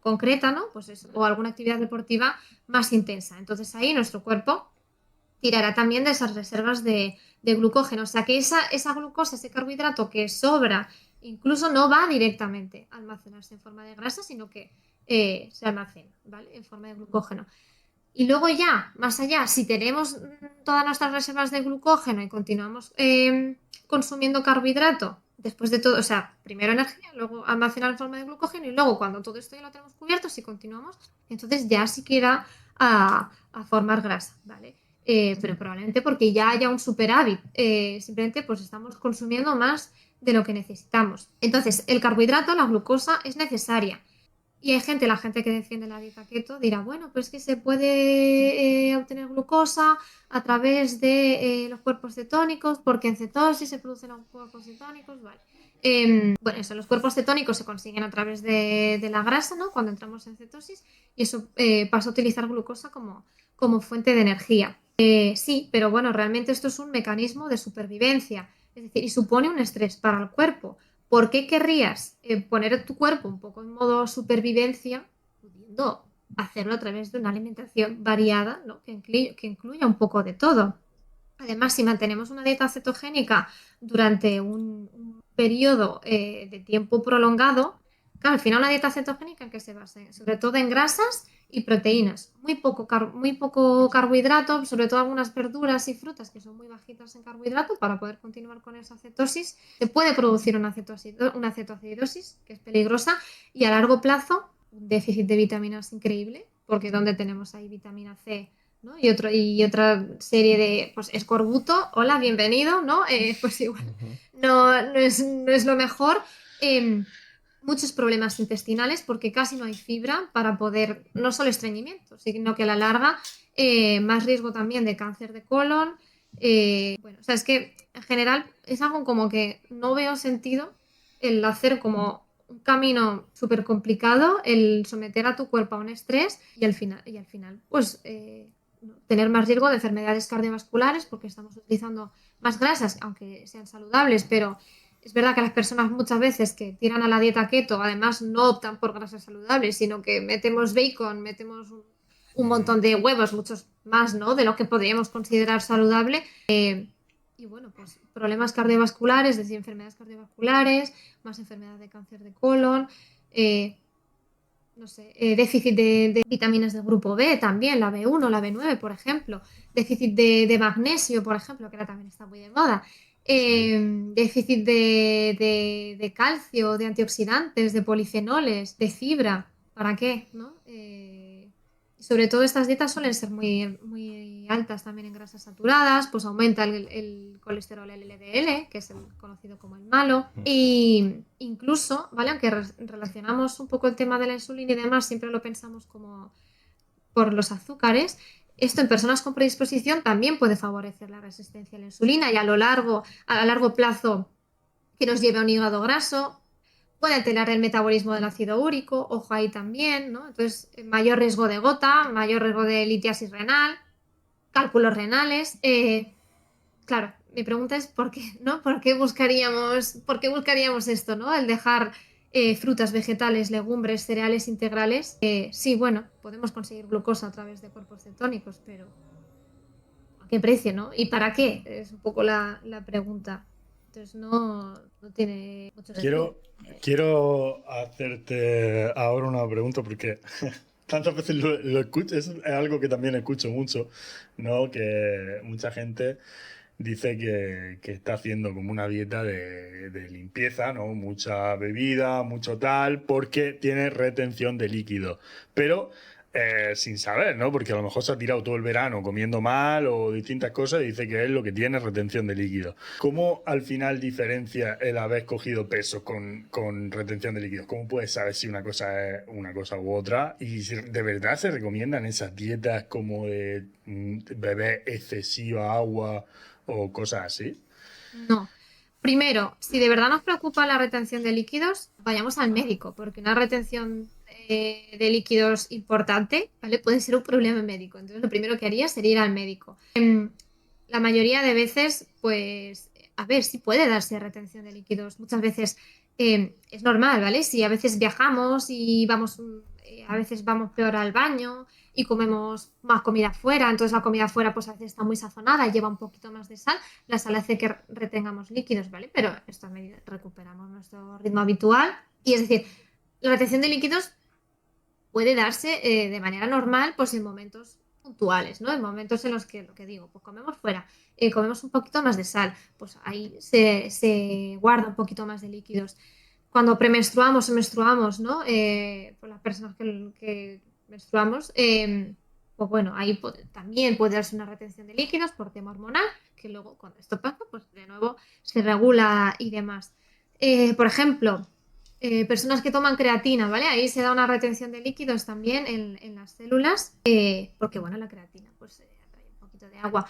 concreta, ¿no? Pues eso, o alguna actividad deportiva más intensa. Entonces ahí nuestro cuerpo tirará también de esas reservas de glucógeno. O sea que esa glucosa, ese carbohidrato que sobra, incluso no va directamente a almacenarse en forma de grasa, sino que se almacena, ¿vale? En forma de glucógeno. Y luego ya, más allá, si tenemos todas nuestras reservas de glucógeno y continuamos consumiendo carbohidrato, después de todo, o sea, primero energía, luego almacenar en forma de glucógeno y luego cuando todo esto ya lo tenemos cubierto, si continuamos, entonces ya sí que irá a formar grasa, ¿vale? Pero probablemente porque ya haya un superávit, simplemente pues estamos consumiendo más de lo que necesitamos. Entonces, el carbohidrato, la glucosa, es necesaria. Y la gente que defiende la dieta keto dirá, bueno, pues es que se puede obtener glucosa a través de los cuerpos cetónicos, porque en cetosis se producen los cuerpos cetónicos, vale. Bueno, eso, los cuerpos cetónicos se consiguen a través de la grasa, ¿no? Cuando entramos en cetosis, y eso pasa a utilizar glucosa como fuente de energía. Sí, pero bueno, realmente esto es un mecanismo de supervivencia, es decir, y supone un estrés para el cuerpo. ¿Por qué querrías poner tu cuerpo un poco en modo supervivencia, pudiendo hacerlo a través de una alimentación variada, ¿no? que incluya un poco de todo? Además, si mantenemos una dieta cetogénica durante un periodo de tiempo prolongado, claro, al final una dieta cetogénica en que se basa sobre todo en grasas y proteínas, muy poco carbohidrato, sobre todo algunas verduras y frutas que son muy bajitas en carbohidrato para poder continuar con esa cetosis. Se puede producir una cetoacidosis, que es peligrosa, y a largo plazo un déficit de vitaminas increíble, porque donde tenemos ahí vitamina C, ¿no? Y otra serie de, pues, escorbuto, hola, bienvenido, ¿no? Pues igual, no es lo mejor. muchos problemas intestinales porque casi no hay fibra para poder, no solo estreñimiento, sino que a la larga más riesgo también de cáncer de colon. Bueno, o sea, es que en general es algo como que no veo sentido el hacer como un camino súper complicado, el someter a tu cuerpo a un estrés y al final pues tener más riesgo de enfermedades cardiovasculares porque estamos utilizando más grasas, aunque sean saludables, pero es verdad que las personas muchas veces que tiran a la dieta keto, además no optan por grasas saludables, sino que metemos bacon, metemos un montón de huevos, muchos más, ¿no? De lo que podríamos considerar saludable. Y bueno, pues problemas cardiovasculares, es decir, enfermedades cardiovasculares, más enfermedad de cáncer de colon, no sé, déficit de vitaminas del grupo B también, la B1, la B9, por ejemplo, déficit de magnesio, por ejemplo, que ahora también está muy de moda, déficit de calcio, de antioxidantes, de polifenoles, de fibra, ¿para qué? ¿No? Sobre todo estas dietas suelen ser muy, muy altas también en grasas saturadas, pues aumenta el colesterol LDL, que es el conocido como el malo, y incluso, ¿vale? Aunque relacionamos un poco el tema de la insulina y demás, siempre lo pensamos como por los azúcares, esto en personas con predisposición también puede favorecer la resistencia a la insulina y a largo plazo que nos lleve a un hígado graso. Puede alterar el metabolismo del ácido úrico, ojo ahí también, ¿no? Entonces, mayor riesgo de gota, mayor riesgo de litiasis renal, cálculos renales. Claro, mi pregunta es ¿por qué, no? ¿Por qué buscaríamos esto, ¿no? El dejar frutas, vegetales, legumbres, cereales integrales. Sí, bueno, podemos conseguir glucosa a través de cuerpos cetónicos, pero ¿a qué precio, no? ¿Y para qué? Es un poco la pregunta. Entonces no tiene mucho sentido. Quiero hacerte ahora una pregunta porque tantas veces lo escucho, es algo que también escucho mucho, ¿no? Que mucha gente dice que está haciendo como una dieta de limpieza, ¿no? Mucha bebida, mucho tal, porque tiene retención de líquido. Pero sin saber, ¿no? Porque a lo mejor se ha tirado todo el verano comiendo mal o distintas cosas y dice que es lo que tiene retención de líquido. ¿Cómo al final diferencia el haber cogido peso con retención de líquidos? ¿Cómo puedes saber si una cosa es una cosa u otra? Y si de verdad se recomiendan esas dietas como de beber excesiva agua o cosas así. No. Primero, si de verdad nos preocupa la retención de líquidos, vayamos al médico, porque una retención de líquidos importante, ¿vale? Puede ser un problema médico. Entonces, lo primero que haría sería ir al médico. La mayoría de veces, pues, a ver, sí puede darse retención de líquidos. Muchas veces es normal, ¿vale? Si a veces viajamos y vamos, a veces vamos peor al baño y comemos más comida fuera, entonces la comida fuera pues a veces está muy sazonada y lleva un poquito más de sal, la sal hace que retengamos líquidos, ¿vale? Pero esto recuperamos nuestro ritmo habitual y es decir, la retención de líquidos puede darse de manera normal pues en momentos puntuales, ¿no? En momentos en los que, lo que digo, pues comemos fuera, comemos un poquito más de sal, pues ahí se guarda un poquito más de líquidos. Cuando premenstruamos o menstruamos, ¿no? Pues las personas que menstruamos, pues bueno, ahí también puede darse una retención de líquidos por tema hormonal, que luego cuando esto pasa, pues de nuevo se regula y demás. Por ejemplo, personas que toman creatina, ¿vale? Ahí se da una retención de líquidos también en las células, porque bueno, la creatina pues atrae un poquito de agua.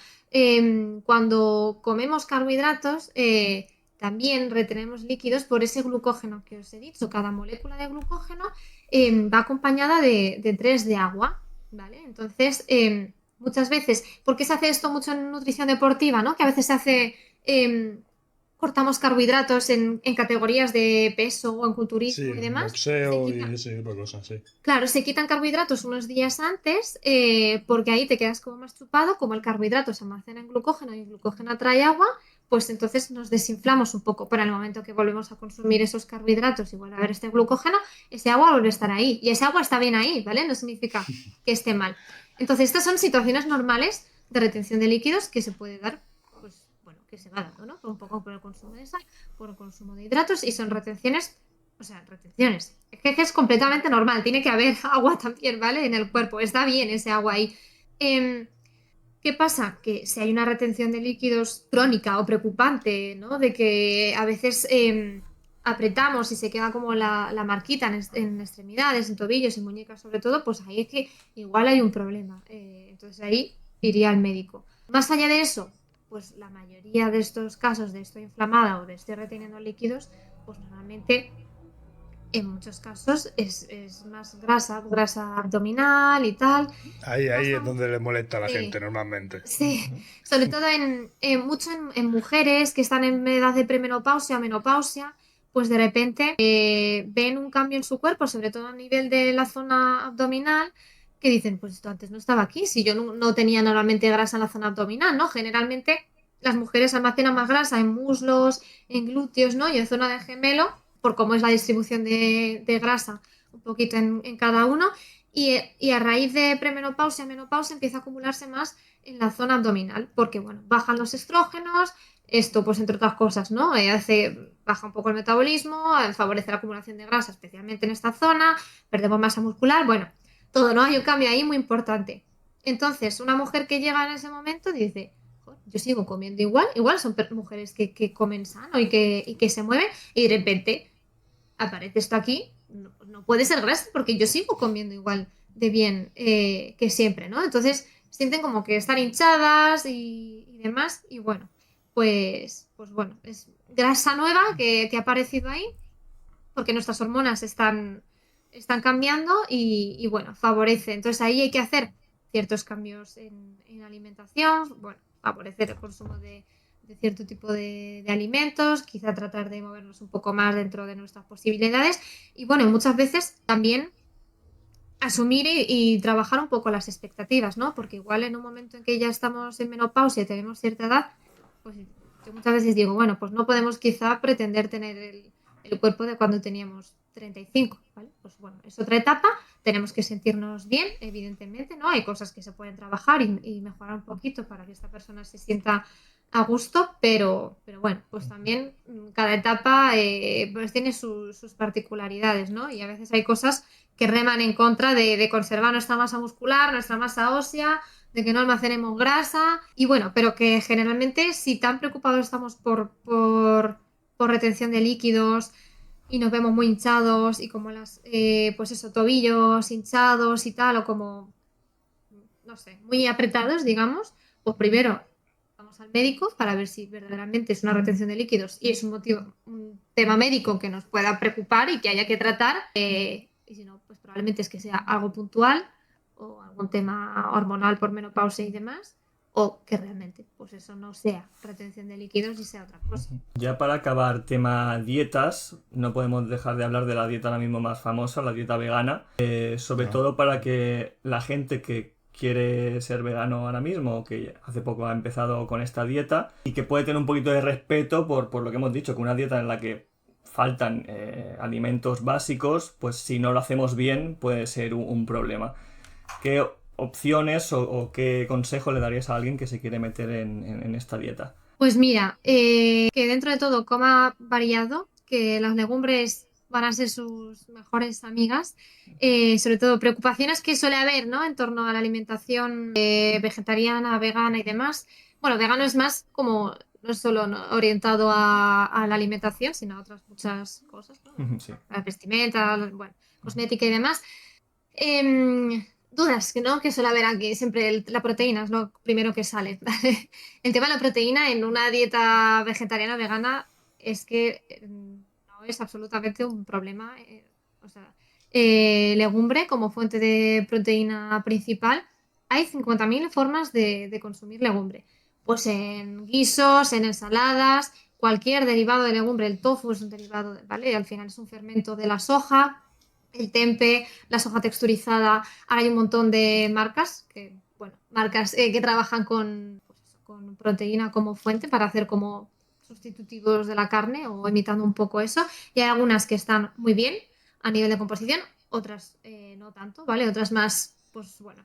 Cuando comemos carbohidratos, también retenemos líquidos por ese glucógeno que os he dicho. Cada molécula de glucógeno va acompañada de 3 de agua, ¿vale? Entonces, muchas veces, ¿por qué se hace esto mucho en nutrición deportiva, ¿no? Que a veces se hace, cortamos carbohidratos en categorías de peso o en culturismo Sí, y demás. boxeo y ese tipo de cosas, sí. Claro, se quitan carbohidratos unos días antes porque ahí te quedas como más chupado, como el carbohidrato se almacena en glucógeno y el glucógeno atrae agua, pues entonces nos desinflamos un poco, pero en el momento que volvemos a consumir esos carbohidratos y vuelve a haber este glucógeno, ese agua vuelve a estar ahí y ese agua está bien ahí, ¿vale? No significa que esté mal. Entonces, estas son situaciones normales de retención de líquidos que se puede dar, pues bueno, que se va dando, ¿no? Un poco por el consumo de sal, por el consumo de hidratos y son retenciones. O sea, retenciones. Es que es completamente normal. Tiene que haber agua también, ¿vale? En el cuerpo. Está bien ese agua ahí. ¿Qué pasa? Que si hay una retención de líquidos crónica o preocupante, ¿no? De que a veces apretamos y se queda como la marquita en extremidades, en tobillos y muñecas sobre todo, pues ahí es que igual hay un problema. Entonces ahí iría al médico. Más allá de eso, pues la mayoría de estos casos de estoy inflamada o de estoy reteniendo líquidos, pues normalmente en muchos casos es más grasa abdominal y tal. Ahí Pasa es donde le molesta a la sí, gente normalmente. sí, sobre todo mucho en mujeres que están en edad de premenopausia o menopausia, pues de repente ven un cambio en su cuerpo, sobre todo a nivel de la zona abdominal, que dicen, pues esto antes no estaba aquí, si yo no tenía normalmente grasa en la zona abdominal, ¿no? Generalmente las mujeres almacenan más grasa en muslos, en glúteos, ¿no? Y en zona de gemelo, por cómo es la distribución de grasa un poquito en cada uno. Y a raíz de premenopausia, menopausia, empieza a acumularse más en la zona abdominal, porque bueno, bajan los estrógenos, esto pues entre otras cosas, ¿no? Baja un poco el metabolismo, favorece la acumulación de grasa, especialmente en esta zona, perdemos masa muscular, bueno, todo, ¿no? Hay un cambio ahí muy importante. Entonces, una mujer que llega en ese momento dice, yo sigo comiendo igual son mujeres que comen sano y que se mueven, y de repente aparece esto aquí, no puede ser grasa porque yo sigo comiendo igual de bien que siempre, ¿no? Entonces sienten como que están hinchadas y demás, y bueno, pues bueno, es grasa nueva que ha aparecido ahí porque nuestras hormonas están cambiando y bueno, favorece. Entonces ahí hay que hacer ciertos cambios en alimentación, bueno, favorecer el consumo de cierto tipo de alimentos, quizá tratar de movernos un poco más dentro de nuestras posibilidades y bueno, muchas veces también asumir y trabajar un poco las expectativas, ¿no? Porque igual en un momento en que ya estamos en menopausia y tenemos cierta edad, pues yo muchas veces digo, bueno, pues no podemos quizá pretender tener el cuerpo de cuando teníamos 35, ¿vale? Pues bueno, es otra etapa, tenemos que sentirnos bien, evidentemente, ¿no? Hay cosas que se pueden trabajar y mejorar un poquito para que esta persona se sienta a gusto, pero bueno, pues también cada etapa pues tiene sus particularidades, ¿no? Y a veces hay cosas que reman en contra de conservar nuestra masa muscular, nuestra masa ósea, de que no almacenemos grasa y bueno, pero que generalmente si tan preocupados estamos por retención de líquidos y nos vemos muy hinchados y como pues eso, tobillos hinchados y tal, o como, no sé, muy apretados, digamos, pues primero vamos al médico para ver si verdaderamente es una retención de líquidos y es un tema médico que nos pueda preocupar y que haya que tratar. Y si no, pues probablemente es que sea algo puntual o algún tema hormonal por menopausia y demás, o que realmente pues eso no sea retención de líquidos y sea otra cosa. Ya para acabar tema dietas, no podemos dejar de hablar de la dieta ahora mismo más famosa, la dieta vegana, sobre todo para que la gente que quiere ser vegano ahora mismo, o que hace poco ha empezado con esta dieta, y que puede tener un poquito de respeto por lo que hemos dicho, que una dieta en la que faltan alimentos básicos, pues si no lo hacemos bien puede ser un problema. ¿Qué opciones o qué consejo le darías a alguien que se quiere meter en esta dieta? Pues mira, que dentro de todo coma variado, que las legumbres van a ser sus mejores amigas, sobre todo preocupaciones que suele haber, ¿no? En torno a la alimentación vegetariana, vegana y demás. Bueno, vegano es más como, no es solo orientado a la alimentación, sino a otras muchas cosas, ¿no? Sí. La vestimenta, bueno, cosmética y demás. Dudas que suele haber aquí, siempre la proteína es lo primero que sale. El tema de la proteína en una dieta vegetariana vegana es que no es absolutamente un problema. O sea, legumbre como fuente de proteína principal, hay 50.000 formas de consumir legumbre. Pues en guisos, en ensaladas, cualquier derivado de legumbre, el tofu es un derivado, ¿vale? Al final es un fermento de la soja, el tempe, la soja texturizada. Ahora hay un montón de marcas que trabajan con proteína como fuente para hacer como sustitutivos de la carne o imitando un poco eso. Y hay algunas que están muy bien a nivel de composición, otras no tanto, ¿vale? Otras más, pues bueno,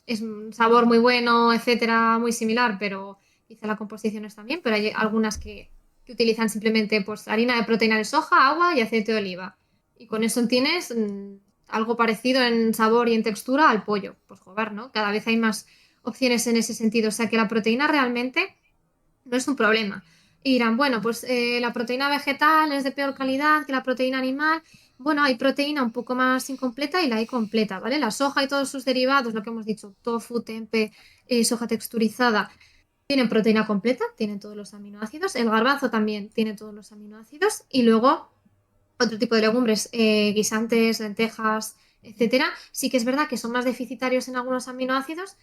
es un sabor muy bueno, etcétera, muy similar, pero quizá la composición está bien, pero hay algunas que utilizan simplemente pues harina de proteína de soja, agua y aceite de oliva. Y con eso tienes algo parecido en sabor y en textura al pollo. Pues joder, ¿no? Cada vez hay más opciones en ese sentido. O sea que la proteína realmente no es un problema. Y dirán, bueno, pues la proteína vegetal es de peor calidad que la proteína animal. Bueno, hay proteína un poco más incompleta y la hay completa, ¿vale? La soja y todos sus derivados, lo que hemos dicho, tofu, tempe, soja texturizada, tienen proteína completa, tienen todos los aminoácidos. El garbanzo también tiene todos los aminoácidos. Y luego otro tipo de legumbres, guisantes, lentejas, etcétera, sí que es verdad que son más deficitarios en algunos aminoácidos,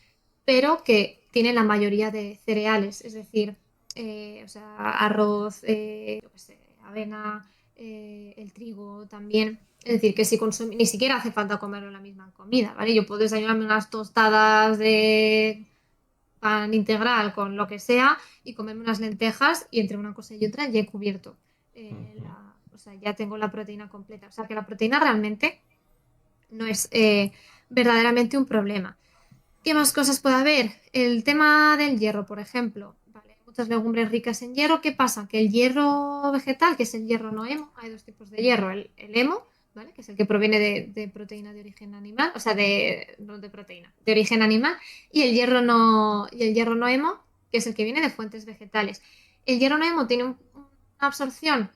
pero que tienen la mayoría de cereales, es decir, o sea, arroz, yo qué sé, avena, el trigo también. Es decir, que si ni siquiera hace falta comerlo en la misma comida, ¿vale? Yo puedo desayunarme unas tostadas de pan integral con lo que sea y comerme unas lentejas y entre una cosa y otra ya he cubierto o sea, ya tengo la proteína completa. O sea, que la proteína realmente no es verdaderamente un problema. ¿Qué más cosas puede haber? El tema del hierro, por ejemplo. Vale, hay muchas legumbres ricas en hierro. ¿Qué pasa? Que el hierro vegetal, que es el hierro no hemo, hay dos tipos de hierro. El hemo, ¿vale? Que es el que proviene de proteína de origen animal, o sea, no de proteína, de origen animal, y el hierro no hemo, que es el que viene de fuentes vegetales. El hierro no hemo tiene una absorción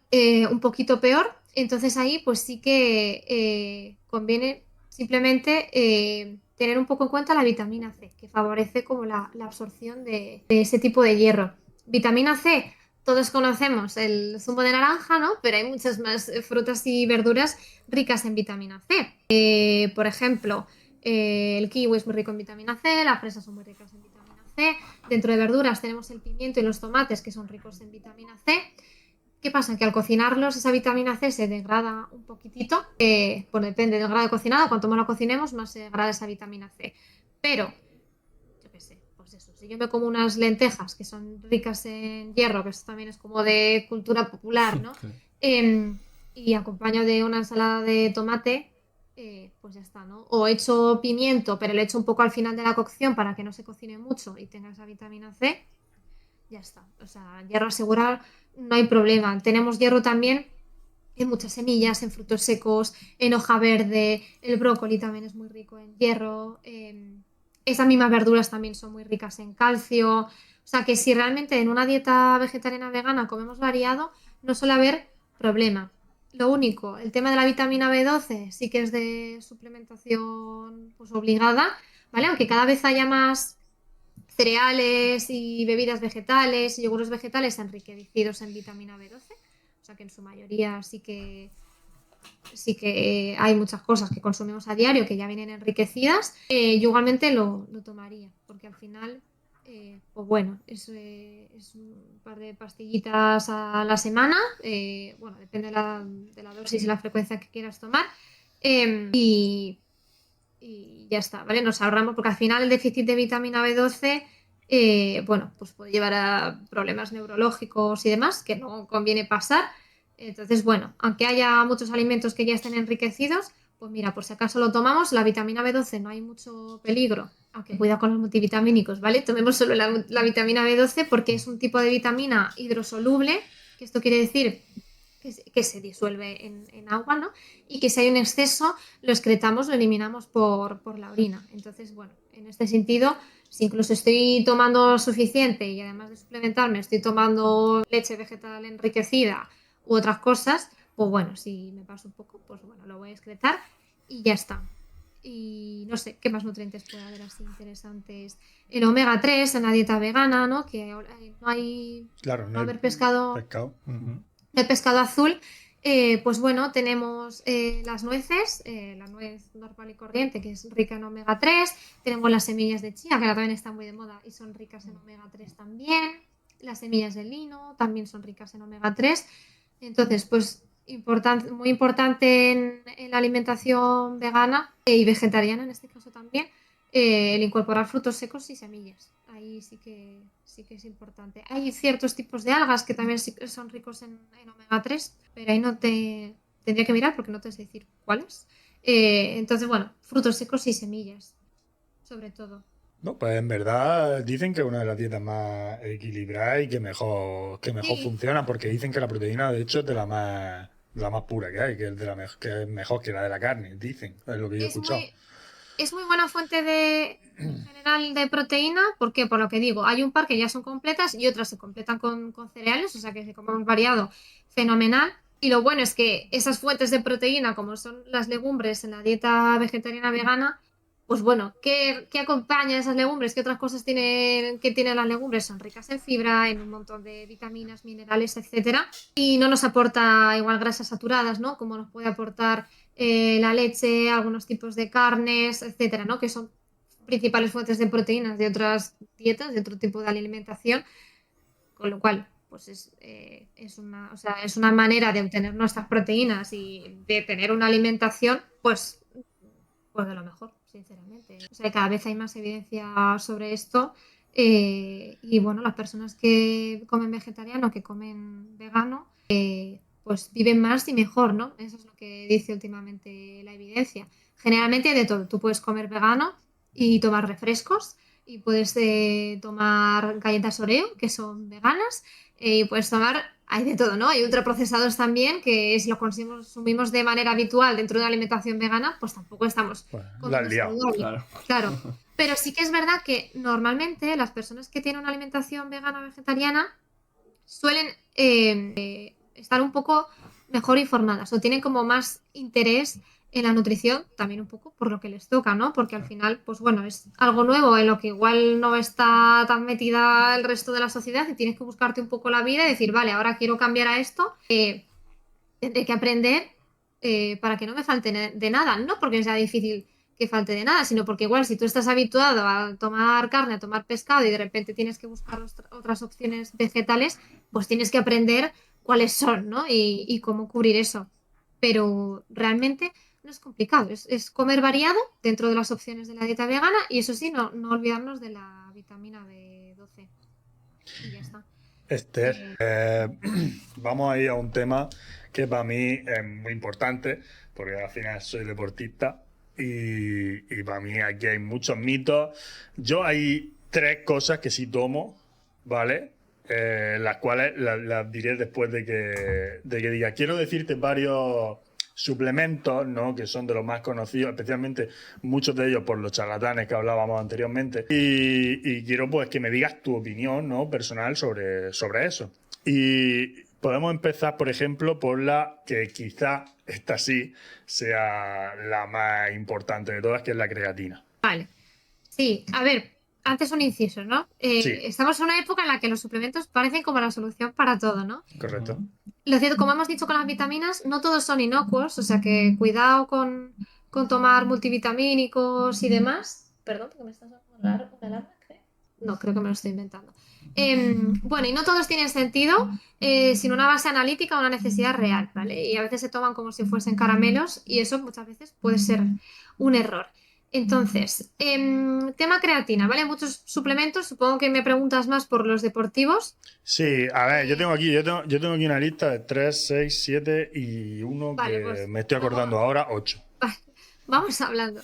un poquito peor, entonces ahí pues sí que conviene simplemente tener un poco en cuenta la vitamina C, que favorece como la absorción de ese tipo de hierro. Vitamina C, todos conocemos el zumo de naranja, ¿no? Pero hay muchas más frutas y verduras ricas en vitamina C. Por ejemplo, el kiwi es muy rico en vitamina C, las fresas son muy ricas en vitamina C. Dentro de verduras tenemos el pimiento y los tomates, que son ricos en vitamina C. ¿Qué pasa? Que al cocinarlos esa vitamina C se degrada un poquitito. Bueno, depende del grado de cocinado. Cuanto más lo cocinemos, más se degrada esa vitamina C. Pero, yo qué sé, pues eso. Si yo me como unas lentejas que son ricas en hierro, que esto también es como de cultura popular, ¿no? Y acompaño de una ensalada de tomate, pues ya está, ¿no? O echo pimiento, pero le echo un poco al final de la cocción para que no se cocine mucho y tenga esa vitamina C. Ya está. O sea, hierro asegurado, no hay problema. Tenemos hierro también en muchas semillas, en frutos secos, en hoja verde. El brócoli también es muy rico en hierro. Esas mismas verduras también son muy ricas en calcio. O sea que si realmente en una dieta vegetariana vegana comemos variado, no suele haber problema. Lo único, el tema de la vitamina B12 sí que es de suplementación pues obligada, ¿vale? Aunque cada vez haya más cereales y bebidas vegetales y yogures vegetales enriquecidos en vitamina B12. O sea que en su mayoría sí que hay muchas cosas que consumimos a diario que ya vienen enriquecidas. Yo igualmente lo tomaría, porque al final, pues bueno, es un par de pastillitas a la semana. Bueno, depende de la dosis y la frecuencia que quieras tomar. Y ya está, ¿vale? Nos ahorramos, porque al final el déficit de vitamina B12, bueno, pues puede llevar a problemas neurológicos y demás, que no conviene pasar. Entonces, bueno, aunque haya muchos alimentos que ya estén enriquecidos, pues mira, por si acaso lo tomamos, la vitamina B12 no hay mucho peligro, aunque cuidado con los multivitamínicos, ¿vale? Tomemos solo la vitamina B12 porque es un tipo de vitamina hidrosoluble, que esto quiere decir que se disuelve en agua, ¿no? Y que si hay un exceso, lo excretamos, lo eliminamos por la orina. Entonces, bueno, en este sentido, si incluso estoy tomando suficiente y además de suplementarme, estoy tomando leche vegetal enriquecida u otras cosas, pues bueno, si me paso un poco, pues bueno, lo voy a excretar y ya está. Y no sé, ¿qué más nutrientes puede haber así interesantes? El omega 3 en la dieta vegana, ¿no? Que no hay, Claro, no no hay haber pescado. pescado. Ujú. El pescado azul, pues bueno, tenemos las nueces, la nuez normal y corriente, que es rica en omega 3. Tenemos las semillas de chía, que ahora también están muy de moda y son ricas en omega 3 también. Las semillas de lino también son ricas en omega 3. Entonces, pues muy importante en la alimentación vegana y vegetariana en este caso también, el incorporar frutos secos y semillas. Ahí sí que es importante. Hay ciertos tipos de algas que también sí que son ricos en omega 3, pero ahí no te tendría que mirar porque no te sé decir cuáles. Entonces, bueno, frutos secos y semillas, sobre todo. No, pues en verdad dicen que es una de las dietas más equilibradas y que mejor Sí, funciona, porque dicen que la proteína, de hecho, es de la más pura que hay, que es que es mejor que la de la carne, dicen, es lo que yo he es escuchado. es muy buena fuente en general de proteína. ¿Por qué? Por lo que digo, hay un par que ya son completas y otras se completan con cereales, o sea que si comemos variado, fenomenal. Y lo bueno es que esas fuentes de proteína, como son las legumbres en la dieta vegetariana vegana, pues bueno, ¿qué acompaña esas legumbres? ¿Qué otras cosas tienen las legumbres? Son ricas en fibra, en un montón de vitaminas, minerales, etcétera. Y no nos aporta igual grasas saturadas, ¿no? Como nos puede aportar la leche, algunos tipos de carnes, etcétera, ¿no? Que son principales fuentes de proteínas de otras dietas, de otro tipo de alimentación, con lo cual, pues o sea, es una manera de obtener nuestras proteínas y de tener una alimentación, pues de lo mejor, sinceramente. O sea, cada vez hay más evidencia sobre esto. Y bueno, las personas que comen vegetariano, que comen vegano, pues viven más y mejor, ¿no? Eso es lo que dice últimamente la evidencia. Generalmente hay de todo. Tú puedes comer vegano y tomar refrescos y puedes tomar galletas Oreo, que son veganas, y puedes tomar, hay de todo, ¿no? Hay ultraprocesados también, que si los consumimos de manera habitual dentro de la alimentación vegana, pues tampoco estamos Bueno, la has comiendo liado. saludable. Claro. Claro. Pero sí que es verdad que normalmente las personas que tienen una alimentación vegana o vegetariana suelen estar un poco mejor informadas o tienen como más interés en la nutrición, también un poco por lo que les toca, ¿no? Porque al final, pues bueno, es algo nuevo en lo que igual no está tan metida el resto de la sociedad y tienes que buscarte un poco la vida y decir, vale, ahora quiero cambiar a esto, tendré que aprender para que no me falte de nada, no porque sea difícil que falte de nada, sino porque igual si tú estás habituado a tomar carne, a tomar pescado y de repente tienes que buscar otras opciones vegetales, pues tienes que aprender cuáles son, ¿no? Y cómo cubrir eso. Pero realmente no es complicado, es comer variado dentro de las opciones de la dieta vegana y eso sí, no olvidarnos de la vitamina B12. Y ya está. Esther, vamos a ir a un tema que para mí es muy importante, porque al final soy deportista y para mí aquí hay muchos mitos. Yo hay 3 cosas que sí tomo, ¿vale? Las cuales las diré después de que diga. Quiero decirte varios suplementos, ¿no? Que son de los más conocidos, especialmente muchos de ellos por los charlatanes que hablábamos anteriormente. Y quiero pues que me digas tu opinión, ¿no? Personal sobre eso. Y podemos empezar, por ejemplo, por la que quizá esta sí sea la más importante de todas, que es la creatina. Vale. Sí, a ver, antes un inciso, ¿no? Sí. Estamos en una época en la que los suplementos parecen como la solución para todo, ¿no? Correcto. Lo cierto, como hemos dicho con las vitaminas, no todos son inocuos, o sea que cuidado con tomar multivitamínicos y demás. Perdón, porque me estás dando una alarma, creo. No, creo que me lo estoy inventando. Bueno, y no todos tienen sentido sin una base analítica o una necesidad real, ¿vale? Y a veces se toman como si fuesen caramelos y eso muchas veces puede ser un error. Entonces, tema creatina, ¿vale? Muchos suplementos, supongo que me preguntas más por los deportivos. Sí, a ver, yo tengo aquí una lista de 3, 6, 7 y uno Vale, que pues, me estoy acordando ahora, 8. Vamos hablando.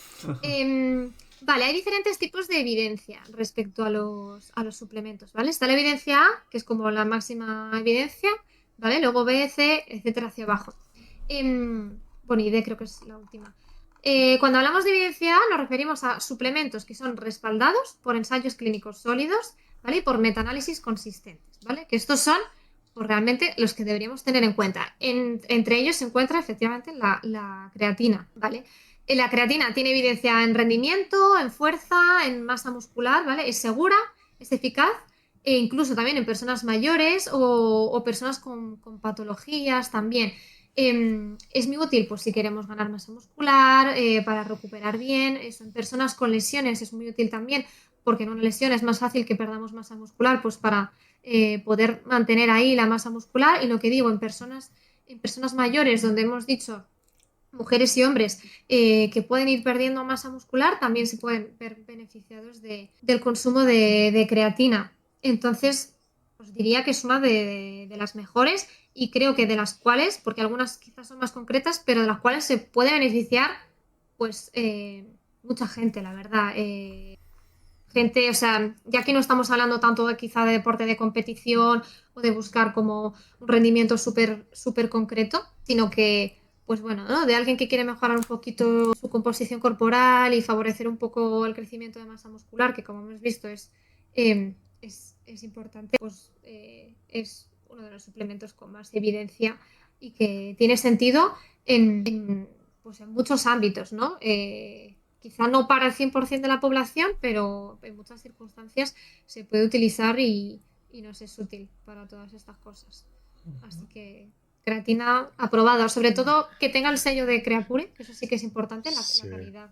Vale, hay diferentes tipos de evidencia respecto a los suplementos, ¿vale? Está la evidencia A, que es como la máxima evidencia, ¿vale? Luego B, C, etcétera, hacia abajo. Bueno, y D creo que es la última. Cuando hablamos de evidencia A, nos referimos a suplementos que son respaldados por ensayos clínicos sólidos, ¿vale? Y por metaanálisis consistentes, ¿vale? Que estos son pues, realmente los que deberíamos tener en cuenta. Entre ellos se encuentra efectivamente la creatina, ¿vale? La creatina tiene evidencia en rendimiento, en fuerza, en masa muscular, ¿vale? Es segura, es eficaz, e incluso también en personas mayores o personas con patologías también. Es muy útil pues, si queremos ganar masa muscular, para recuperar bien. Eso, en personas con lesiones es muy útil también, porque en una lesión es más fácil que perdamos masa muscular pues, para poder mantener ahí la masa muscular. Y lo que digo, en personas mayores, donde hemos dicho mujeres y hombres que pueden ir perdiendo masa muscular, también se pueden ver beneficiados del consumo de creatina. Entonces, os diría que es una de las mejores y creo que de las cuales, porque algunas quizás son más concretas, pero de las cuales se puede beneficiar pues mucha gente, la verdad. Gente, o sea, ya que no estamos hablando tanto quizá de deporte de competición o de buscar como un rendimiento súper concreto, sino que pues bueno, ¿no? De alguien que quiere mejorar un poquito su composición corporal y favorecer un poco el crecimiento de masa muscular, que como hemos visto es importante, pues es uno de los suplementos con más evidencia y que tiene sentido pues en muchos ámbitos, ¿no? Quizá no para el 100% de la población, pero en muchas circunstancias se puede utilizar y nos es útil para todas estas cosas. Así que creatina aprobada, sobre todo que tenga el sello de Creapure, que eso sí que es importante, la calidad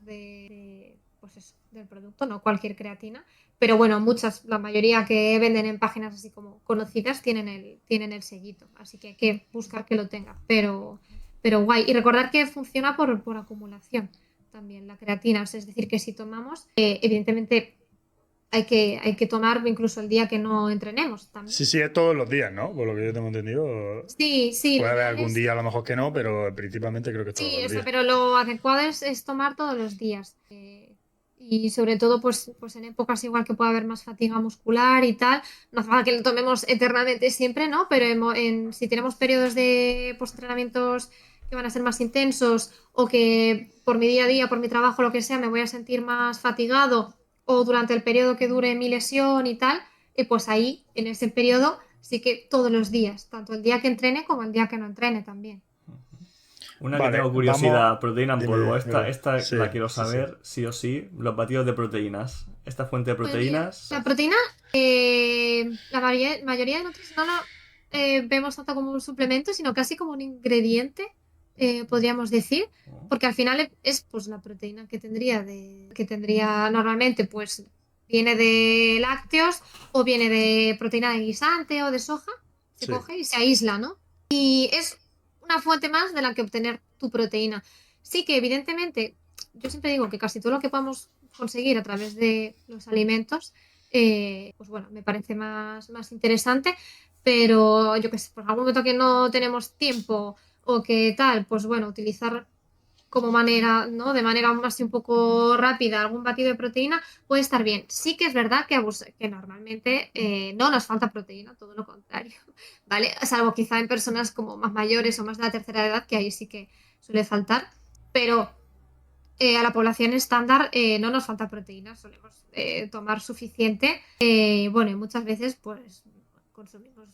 pues eso, del producto, no cualquier creatina. Pero bueno, la mayoría que venden en páginas así como conocidas tienen el sellito, así que hay que buscar que lo tenga. Pero guay. Y recordar que funciona por acumulación también la creatina, es decir, que si tomamos, evidentemente hay que tomar incluso el día que no entrenemos también. Sí, es todos los días, ¿no? Por lo que yo tengo entendido. Sí. Puede haber algún día a lo mejor que no, pero principalmente creo que es todos los días. Pero lo adecuado es tomar todos los días. Y sobre todo, pues en épocas igual que puede haber más fatiga muscular y tal, no hace falta que lo tomemos eternamente siempre, ¿no? Pero si tenemos periodos de post-entrenamientos que van a ser más intensos o que por mi día a día, por mi trabajo, lo que sea, me voy a sentir más fatigado o durante el periodo que dure mi lesión y tal, pues ahí, en ese periodo, sí que todos los días, tanto el día que entrene como el día que no entrene también. Una que tengo curiosidad, proteína en polvo. Esta sí, la quiero saber, sí o sí. Los batidos de proteínas. Esta fuente de proteínas. La proteína, la mayoría de nosotros no la vemos tanto como un suplemento, sino casi como un ingrediente, podríamos decir, porque al final es pues la proteína que tendría normalmente, pues viene de lácteos o viene de proteína de guisante o de soja, se coge y se aísla, ¿no? Y es una fuente más de la que obtener tu proteína. Sí que evidentemente, yo siempre digo que casi todo lo que podamos conseguir a través de los alimentos, pues bueno, me parece más interesante, pero yo que sé, por algún momento que no tenemos tiempo o que tal, pues bueno, utilizar como manera, ¿no? De manera más un poco rápida algún batido de proteína puede estar bien. Sí que es verdad que normalmente no nos falta proteína, todo lo contrario, ¿vale? Salvo quizá en personas como más mayores o más de la tercera edad, que ahí sí que suele faltar, pero a la población estándar no nos falta proteína, solemos tomar suficiente. Bueno, y muchas veces pues consumimos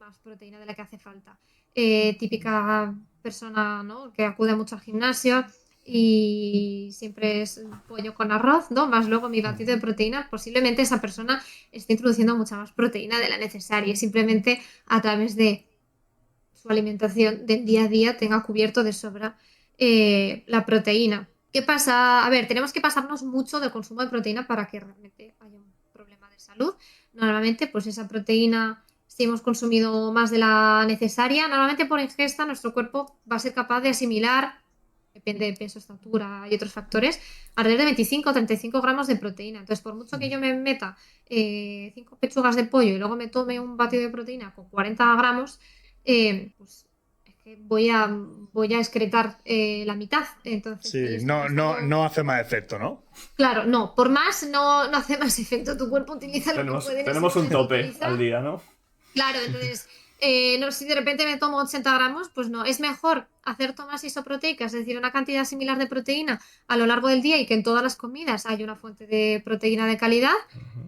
más proteína de la que hace falta. Típica persona, ¿no? Que acude mucho al gimnasio y siempre es pollo con arroz, ¿no? Más luego mi batido de proteínas, posiblemente esa persona esté introduciendo mucha más proteína de la necesaria, simplemente a través de su alimentación del día a día tenga cubierto de sobra la proteína. ¿Qué pasa? A ver, tenemos que pasarnos mucho del consumo de proteína para que realmente haya un problema de salud. Normalmente, pues esa proteína, si hemos consumido más de la necesaria, normalmente por ingesta nuestro cuerpo va a ser capaz de asimilar, depende de peso, estatura y otros factores, alrededor de 25 o 35 gramos de proteína. Entonces, por mucho que yo me meta 5 pechugas de pollo y luego me tome un batido de proteína con 40 gramos, pues es que voy a excretar la mitad. Entonces, sí, no hace más efecto, ¿no? Claro, no, por más no hace más efecto. Tu cuerpo utiliza lo que puede. Tenemos un tope al día, ¿no? Claro, entonces, no, si de repente me tomo 80 gramos, pues no, es mejor hacer tomas isoproteicas, es decir, una cantidad similar de proteína a lo largo del día y que en todas las comidas haya una fuente de proteína de calidad,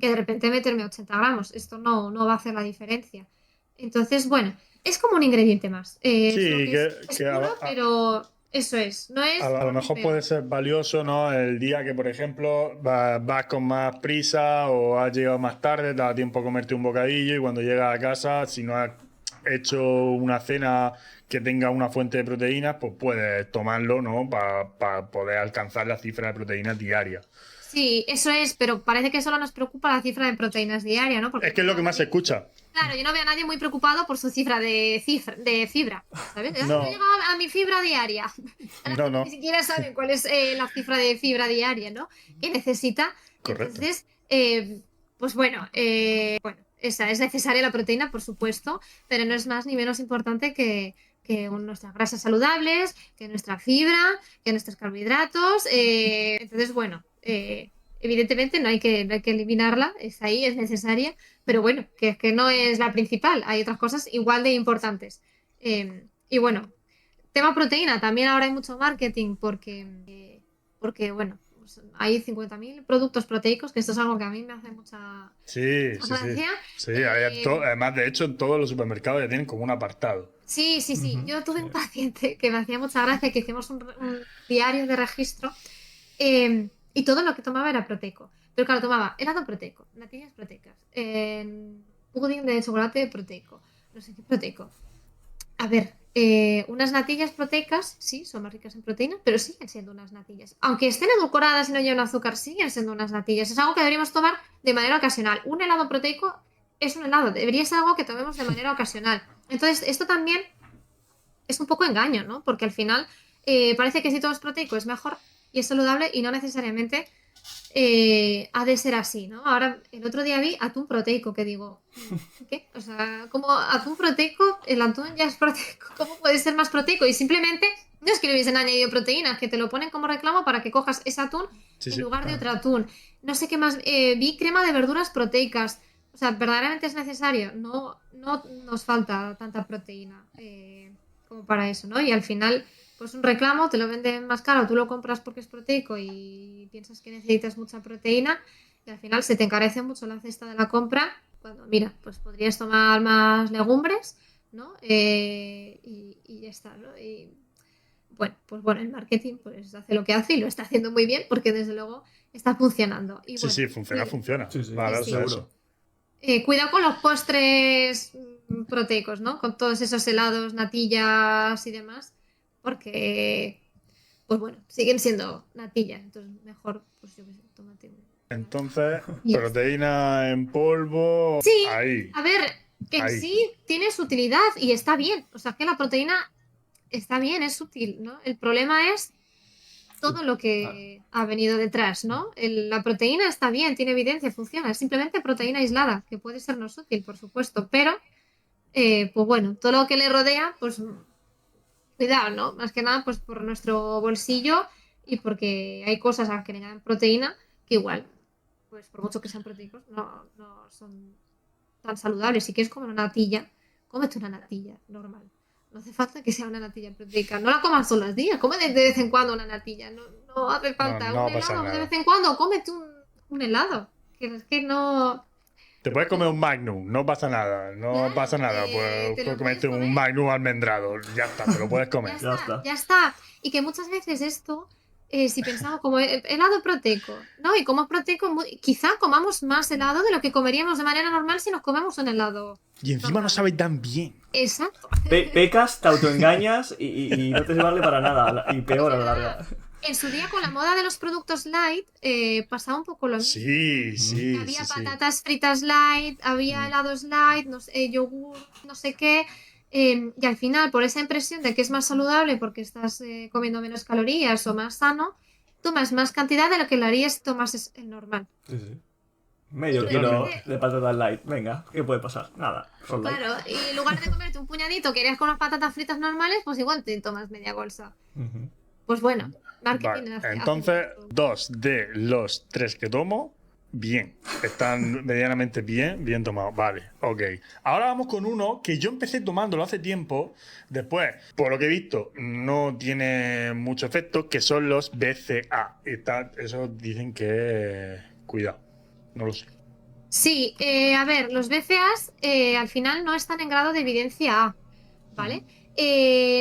que de repente meterme 80 gramos. Esto no va a hacer la diferencia. Entonces, bueno, es como un ingrediente más. Sí, es puro, pero eso es. No es a lo mejor puede ser valioso, ¿no? El día que, por ejemplo, vas con más prisa o has llegado más tarde, te da tiempo a comerte un bocadillo y cuando llegas a casa, si no has hecho una cena que tenga una fuente de proteínas, pues puedes tomarlo, ¿no? Para poder alcanzar la cifra de proteínas diaria. Sí, eso es, pero parece que solo nos preocupa la cifra de proteínas diaria, ¿no? Porque es que es lo que más se escucha. Claro, yo no veo a nadie muy preocupado por su cifra de fibra, ¿sabes? No. Yo he llegado a mi fibra diaria. No. Ni siquiera saben cuál es la cifra de fibra diaria, ¿no? Que necesita. Correcto. Entonces, pues bueno, esa es necesaria la proteína, por supuesto, pero no es más ni menos importante que nuestras grasas saludables, que nuestra fibra, que nuestros carbohidratos. Entonces, bueno, evidentemente no hay que eliminarla, es ahí, es necesaria, pero bueno, que no es la principal, hay otras cosas igual de importantes. Y bueno, tema proteína, también ahora hay mucho marketing porque bueno, pues hay 50.000 productos proteicos, que esto es algo que a mí me hace mucha Sí. gracia. Sí, además, de hecho, en todos los supermercados ya tienen como un apartado. Sí. Ujú, Yo tuve sí. un paciente que me hacía mucha gracia, que hicimos un diario de registro y todo lo que tomaba era proteico. Pero claro, tomaba helado proteico, natillas proteicas, pudding de chocolate proteico, no sé qué proteico. A ver, unas natillas proteicas, sí, son más ricas en proteína, pero siguen siendo unas natillas. Aunque estén edulcoradas y no lleven azúcar, siguen siendo unas natillas. Es algo que deberíamos tomar de manera ocasional. Un helado proteico es un helado, debería ser algo que tomemos de manera ocasional. Entonces, esto también es un poco engaño, ¿no? Porque al final parece que si todo es proteico es mejor y es saludable y no necesariamente ha de ser así, ¿no? Ahora, el otro día vi atún proteico, que digo, ¿qué? O sea, como atún proteico, el atún ya es proteico, ¿cómo puede ser más proteico? Y simplemente no es que le hubiesen añadido proteínas, que te lo ponen como reclamo para que cojas ese atún en Sí. lugar de otro atún. No sé qué más, vi crema de verduras proteicas. O sea, ¿verdaderamente es necesario? No nos falta tanta proteína como para eso, ¿no? Y al final pues un reclamo, te lo venden más caro, tú lo compras porque es proteico y piensas que necesitas mucha proteína y al final se te encarece mucho la cesta de la compra cuando, mira, pues podrías tomar más legumbres, ¿no? Y ya está, ¿no? Y bueno, el marketing pues hace lo que hace y lo está haciendo muy bien porque desde luego está funcionando. Y bueno, Sí, funciona. Sí, sí, Vale, o sea, sí. eso. Cuidado con los postres proteicos, ¿no? Con todos esos helados, natillas y demás, porque, pues bueno, siguen siendo natillas, entonces mejor, pues yo qué sé, tómate una naranja. Entonces, Y ya está. proteína en polvo, Sí, ahí, a ver, que en ahí. sí tiene su utilidad y está bien, o sea, que la proteína está bien, es útil, ¿no? El problema es todo lo Ah, que ha venido detrás, ¿no? La proteína está bien, tiene evidencia, funciona, es simplemente proteína aislada, que puede sernos útil, por supuesto, pero pues bueno, todo lo que le rodea, pues cuidado, ¿no? Más que nada, pues por nuestro bolsillo y porque hay cosas a las que le añaden proteína que igual, pues por mucho que sean proteicos, no son tan saludables. Si quieres comer una natilla, cómete una natilla normal. No hace falta que sea una natilla proteica. No la comas todos los días, come de vez en cuando una natilla. No hace falta No va un a pasar helado de vez nada. en cuando, cómete un helado. Que es que no. Te puedes comer un Magnum, no pasa nada. No Claro, pasa nada. te Puedes lo puedes comerte un comer. Magnum almendrado. Ya está, te lo puedes Ya comer. ya está, está. ya está. Y que muchas veces esto, si pensamos como helado proteico, ¿no? Y como es proteico, quizá comamos más helado de lo que comeríamos de manera normal si nos comemos un helado Y encima no normal. sabe tan bien. Exacto. Pecas, te autoengañas y no te vale para nada. Y Es peor a la verdad. larga. En su día, con la moda de los productos light, pasaba un poco lo mismo. Ujú. Que había patatas fritas light, había Mm. helados light, no sé, yogur, no sé qué. Y al final, por esa impresión de que es más saludable porque estás comiendo menos calorías o más sano, tomas más cantidad de lo que lo harías si tomas el normal. Sí, sí. Y Medio kilo Totalmente. realmente, de patatas light. Venga, ¿qué puede pasar? Nada, son light. claro, y en lugar de comerte un puñadito que harías con unas patatas fritas normales, pues igual te tomas media bolsa. Ujú. Pues bueno, Vale, marketing hace entonces, mucho. 2 de los 3 que tomo, bien. Están medianamente bien tomados. Vale, ok. Ahora vamos con uno que yo empecé tomándolo hace tiempo. Después, por lo que he visto, no tiene mucho efecto, que son los BCA. Eso dicen que... Cuidado, no lo sé. Sí, a ver, los BCAAs al final no están en grado de evidencia A, ¿vale?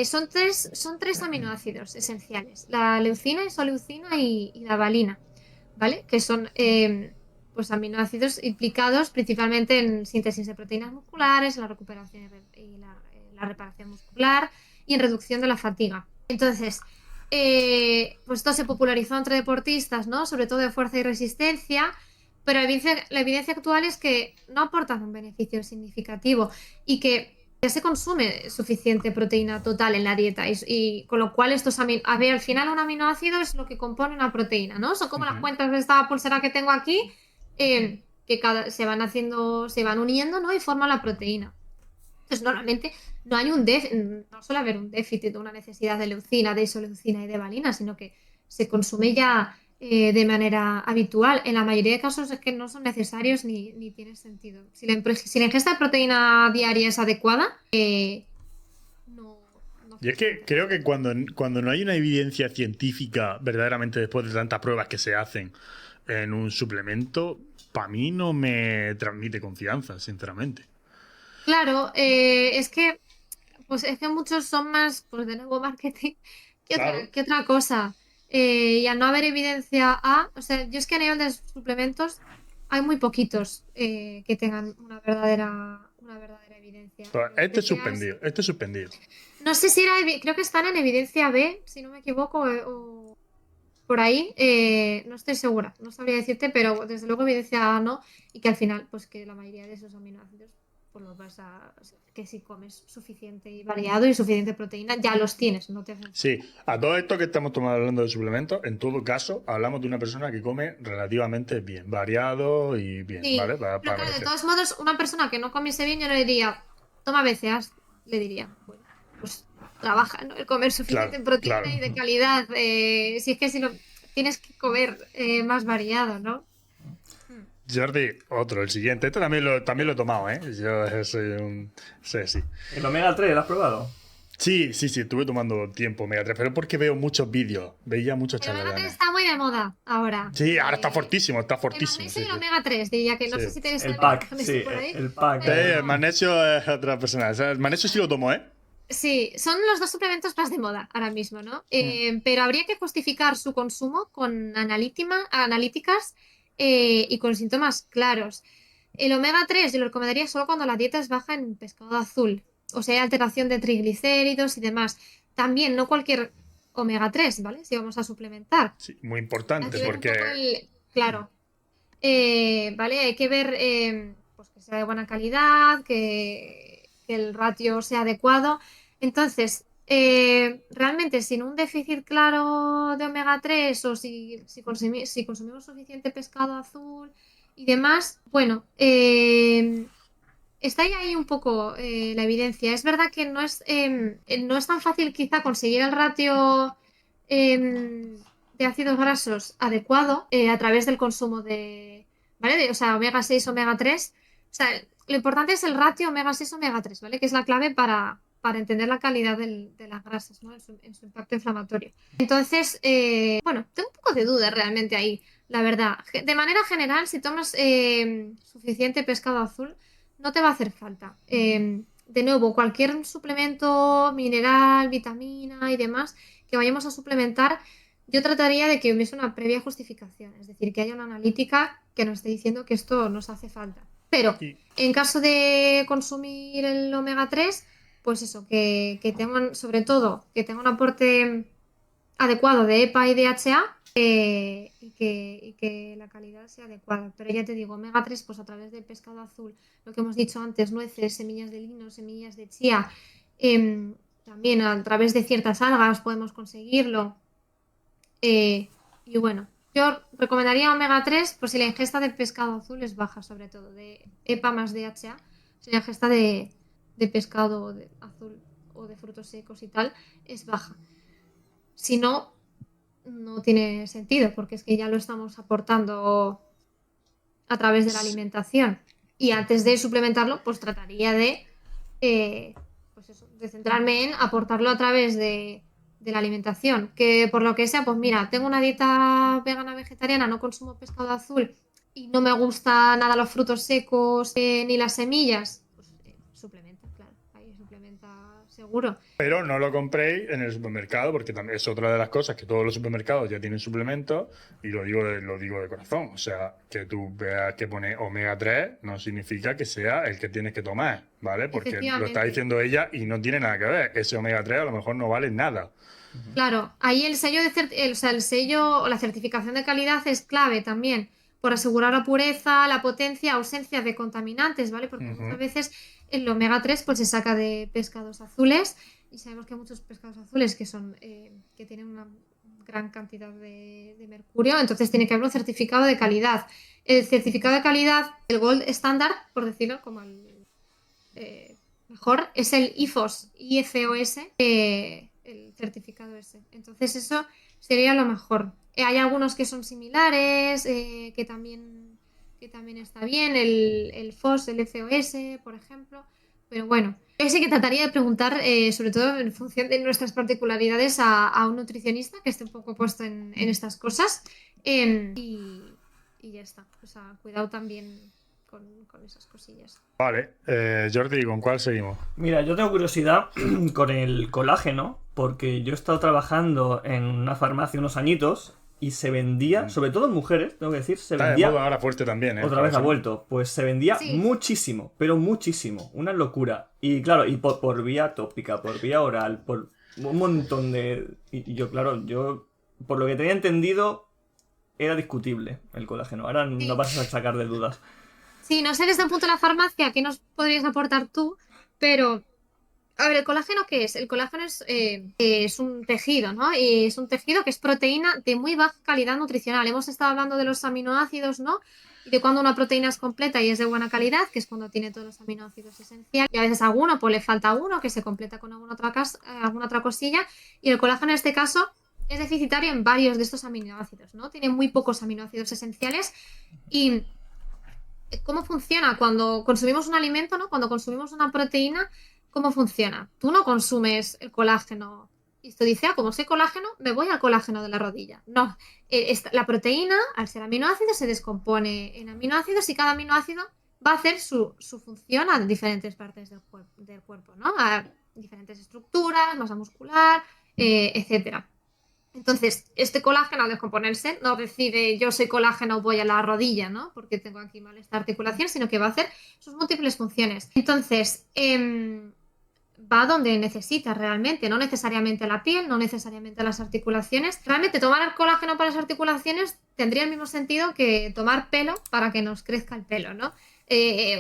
Son tres aminoácidos esenciales, la leucina, isoleucina y la valina, ¿vale? Que son pues aminoácidos implicados principalmente en síntesis de proteínas musculares, en la recuperación y la reparación muscular y en reducción de la fatiga. Entonces, pues esto se popularizó entre deportistas, ¿no? Sobre todo de fuerza y resistencia, pero la evidencia actual es que no aportan un beneficio significativo y que ya se consume suficiente proteína total en la dieta y con lo cual estos a ver, al final un aminoácido es lo que compone una proteína, ¿no? Son como las Ujú. cuentas de esta pulsera que tengo aquí, que se van uniendo, ¿no? Y forman la proteína. Entonces, normalmente no suele haber un déficit de una necesidad de leucina, de isoleucina y de valina, sino que se consume ya de manera habitual. En la mayoría de casos es que no son necesarios ni tiene sentido. Si la ingesta de proteína diaria es adecuada, no Y es que creo que cuando no hay una evidencia científica verdaderamente después de tantas pruebas que se hacen en un suplemento, para mí no me transmite confianza, sinceramente. Claro, pues es que muchos son más, pues de nuevo, marketing Claro. que otra cosa. Y al no haber evidencia o sea, yo es que a nivel de suplementos hay muy poquitos que tengan una verdadera evidencia. Pues este es Decías, suspendido, este es suspendido. no sé si creo que están en evidencia B, si no me equivoco, o por ahí, no estoy segura, no sabría decirte, pero desde luego evidencia A no, y que al final, pues que la mayoría de esos aminoácidos, pues los vas que si comes suficiente y variado y suficiente proteína, ya los tienes, no te hacen falta. Sí, a todo esto que estamos hablando de suplementos, en todo caso, hablamos de una persona que come relativamente bien, variado y bien, Sí, ¿vale? pero Para claro, de parecer. todos modos, una persona que no comiese bien, yo no le diría, toma BCAAs, le diría, bueno, pues trabaja, ¿no? El comer Claro, suficiente proteína claro. y de calidad, si es que si lo tienes que comer más variado, ¿no? Mm. Jordi, otro, el siguiente. Este también lo he tomado, ¿eh? Yo soy un... Sí. ¿El omega 3 lo has probado? Sí, estuve tomando tiempo omega 3, pero porque veo muchos vídeos, veía muchos El omega 3 charlatanes. está muy de moda ahora. Sí, ahora está El fortísimo, magnesio y sí, el sí. omega 3, diría que no Sí. sé si tenéis El también el pack, magnesio sí, por ahí. el pack. Sí, el Pero magnesio es otra persona. O sea, el magnesio sí lo tomo, ¿eh? sí, son los dos suplementos más de moda ahora mismo, ¿no? Mm. Pero habría que justificar su consumo con analíticas y con síntomas claros. El omega 3 yo lo recomendaría solo cuando la dieta es baja en pescado azul, o sea, hay alteración de triglicéridos y demás. También no cualquier omega 3, ¿vale? Si vamos a suplementar. Sí, muy Hay importante que ver un porque... poco claro, ¿vale? Hay que ver pues que sea de buena calidad, que el ratio sea adecuado. Entonces, realmente sin un déficit claro de omega 3 o si consumimos suficiente pescado azul y demás, bueno, está ahí un poco la evidencia. Es verdad que no es tan fácil quizá conseguir el ratio de ácidos grasos adecuado a través del consumo ¿vale? O sea, omega 6 omega 3. O sea, lo importante es el ratio omega 6 omega 3, ¿vale? Que es la clave para entender la calidad de las grasas, ¿no? En su impacto inflamatorio. Entonces, bueno, tengo un poco de duda realmente ahí, la verdad. De manera general, si tomas suficiente pescado azul, no te va a hacer falta. De nuevo, cualquier suplemento, mineral, vitamina y demás que vayamos a suplementar, yo trataría de que hubiese una previa justificación, es decir, que haya una analítica que nos esté diciendo que esto nos hace falta. Pero y- en caso de consumir el omega 3, pues eso, que tengan, sobre todo, que tenga un aporte adecuado de EPA y DHA y que la calidad sea adecuada. Pero ya te digo, omega 3, pues a través del pescado azul, lo que hemos dicho antes, nueces, semillas de lino, semillas de chía, también a través de ciertas algas podemos conseguirlo. Y bueno, yo recomendaría omega 3 por si la ingesta de pescado azul es baja, sobre todo de EPA más DHA, si la ingesta de pescado azul o de frutos secos y tal es baja. Si no, no tiene sentido, porque es que ya lo estamos aportando a través de la alimentación. Y antes de suplementarlo, pues trataría pues eso, de centrarme en aportarlo a través de la alimentación. Que por lo que sea, pues mira, tengo una dieta vegana vegetariana, no consumo pescado azul y no me gusta nada los frutos secos ni las semillas, pues suplementa, claro, ahí suplementa seguro. Pero no lo compréis en el supermercado porque también es otra de las cosas que todos los supermercados ya tienen suplementos y lo digo de corazón. O sea, que tú veas que pone omega 3 no significa que sea el que tienes que tomar, ¿vale? Porque lo está Efectivamente. diciendo ella y no tiene nada que ver. Ese omega 3 a lo mejor no vale nada. Claro, ahí el sello o sea, el sello o la certificación de calidad es clave también por asegurar la pureza, la potencia, ausencia de contaminantes, ¿vale? Porque muchas Ujú. veces el omega 3 pues se saca de pescados azules y sabemos que hay muchos pescados azules que tienen una gran cantidad de mercurio, entonces tiene que haber un certificado de calidad. El certificado de calidad, el gold estándar, por decirlo como el mejor, es el IFOS, el certificado ese. Entonces eso sería lo mejor. Hay algunos que son similares, que también está bien, el FOS, el FOS, por ejemplo, pero bueno, Yo sí que trataría de preguntar, sobre todo en función de nuestras particularidades, a un nutricionista que esté un poco puesto en estas cosas. Y ya está. O sea, cuidado también con esas cosillas. Vale, Jordi, ¿con cuál seguimos? Mira, yo tengo curiosidad con el colágeno, porque yo he estado trabajando en una farmacia unos añitos y se vendía, sobre todo en mujeres, tengo que decir, se Está de vendía. moda ahora fuerte también, Otra vez ha Sí. vuelto. Pues se vendía Sí. muchísimo, pero muchísimo. Una locura. Y claro, y por vía tópica, por vía oral, por un montón de... Y yo, claro, por lo que tenía entendido, era discutible el colágeno. Ahora Sí. no vas a sacar de dudas. Sí, no sé desde el punto de la farmacia qué nos podrías aportar tú, pero, a ver, ¿el colágeno qué es? El colágeno es un tejido, ¿no? Y es un tejido que es proteína de muy baja calidad nutricional. Hemos estado hablando de los aminoácidos, ¿no? Y de cuando una proteína es completa y es de buena calidad, que es cuando tiene todos los aminoácidos esenciales. Y a veces a alguno pues le falta uno, que se completa con alguna otra cosilla. Y el colágeno en este caso es deficitario en varios de estos aminoácidos, ¿no? Tiene muy pocos aminoácidos esenciales. Y ¿cómo funciona cuando consumimos un alimento, ¿no? Cuando consumimos una proteína, ¿cómo funciona? Tú no consumes el colágeno y tú dices, como soy colágeno, me voy al colágeno de la rodilla. No, la proteína, al ser aminoácido, se descompone en aminoácidos y cada aminoácido va a hacer su función a diferentes partes del cuerpo, ¿no? A diferentes estructuras, masa muscular, etcétera. Entonces, este colágeno al descomponerse no decide yo soy colágeno, voy a la rodilla, ¿no? Porque tengo aquí mal esta articulación, sino que va a hacer sus múltiples funciones. Entonces, va donde necesita realmente, no necesariamente a la piel, no necesariamente a las articulaciones. Realmente tomar el colágeno para las articulaciones tendría el mismo sentido que tomar pelo para que nos crezca el pelo, ¿no?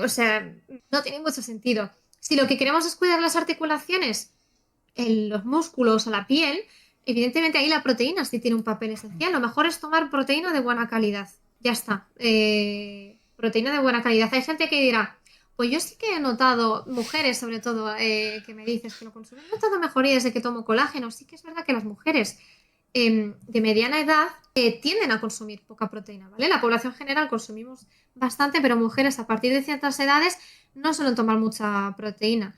O sea, no tiene mucho sentido. Si lo que queremos es cuidar las articulaciones, los músculos o la piel, evidentemente ahí la proteína sí tiene un papel esencial. Lo mejor es tomar proteína de buena calidad. Ya está. Proteína de buena calidad. Hay gente que dirá, pues yo sí que he notado, mujeres sobre todo, que me dices que lo consumen, he notado mejoría desde que tomo colágeno. Sí que es verdad que las mujeres de mediana edad tienden a consumir poca proteína, ¿vale? La población general consumimos bastante, pero mujeres a partir de ciertas edades no suelen tomar mucha proteína.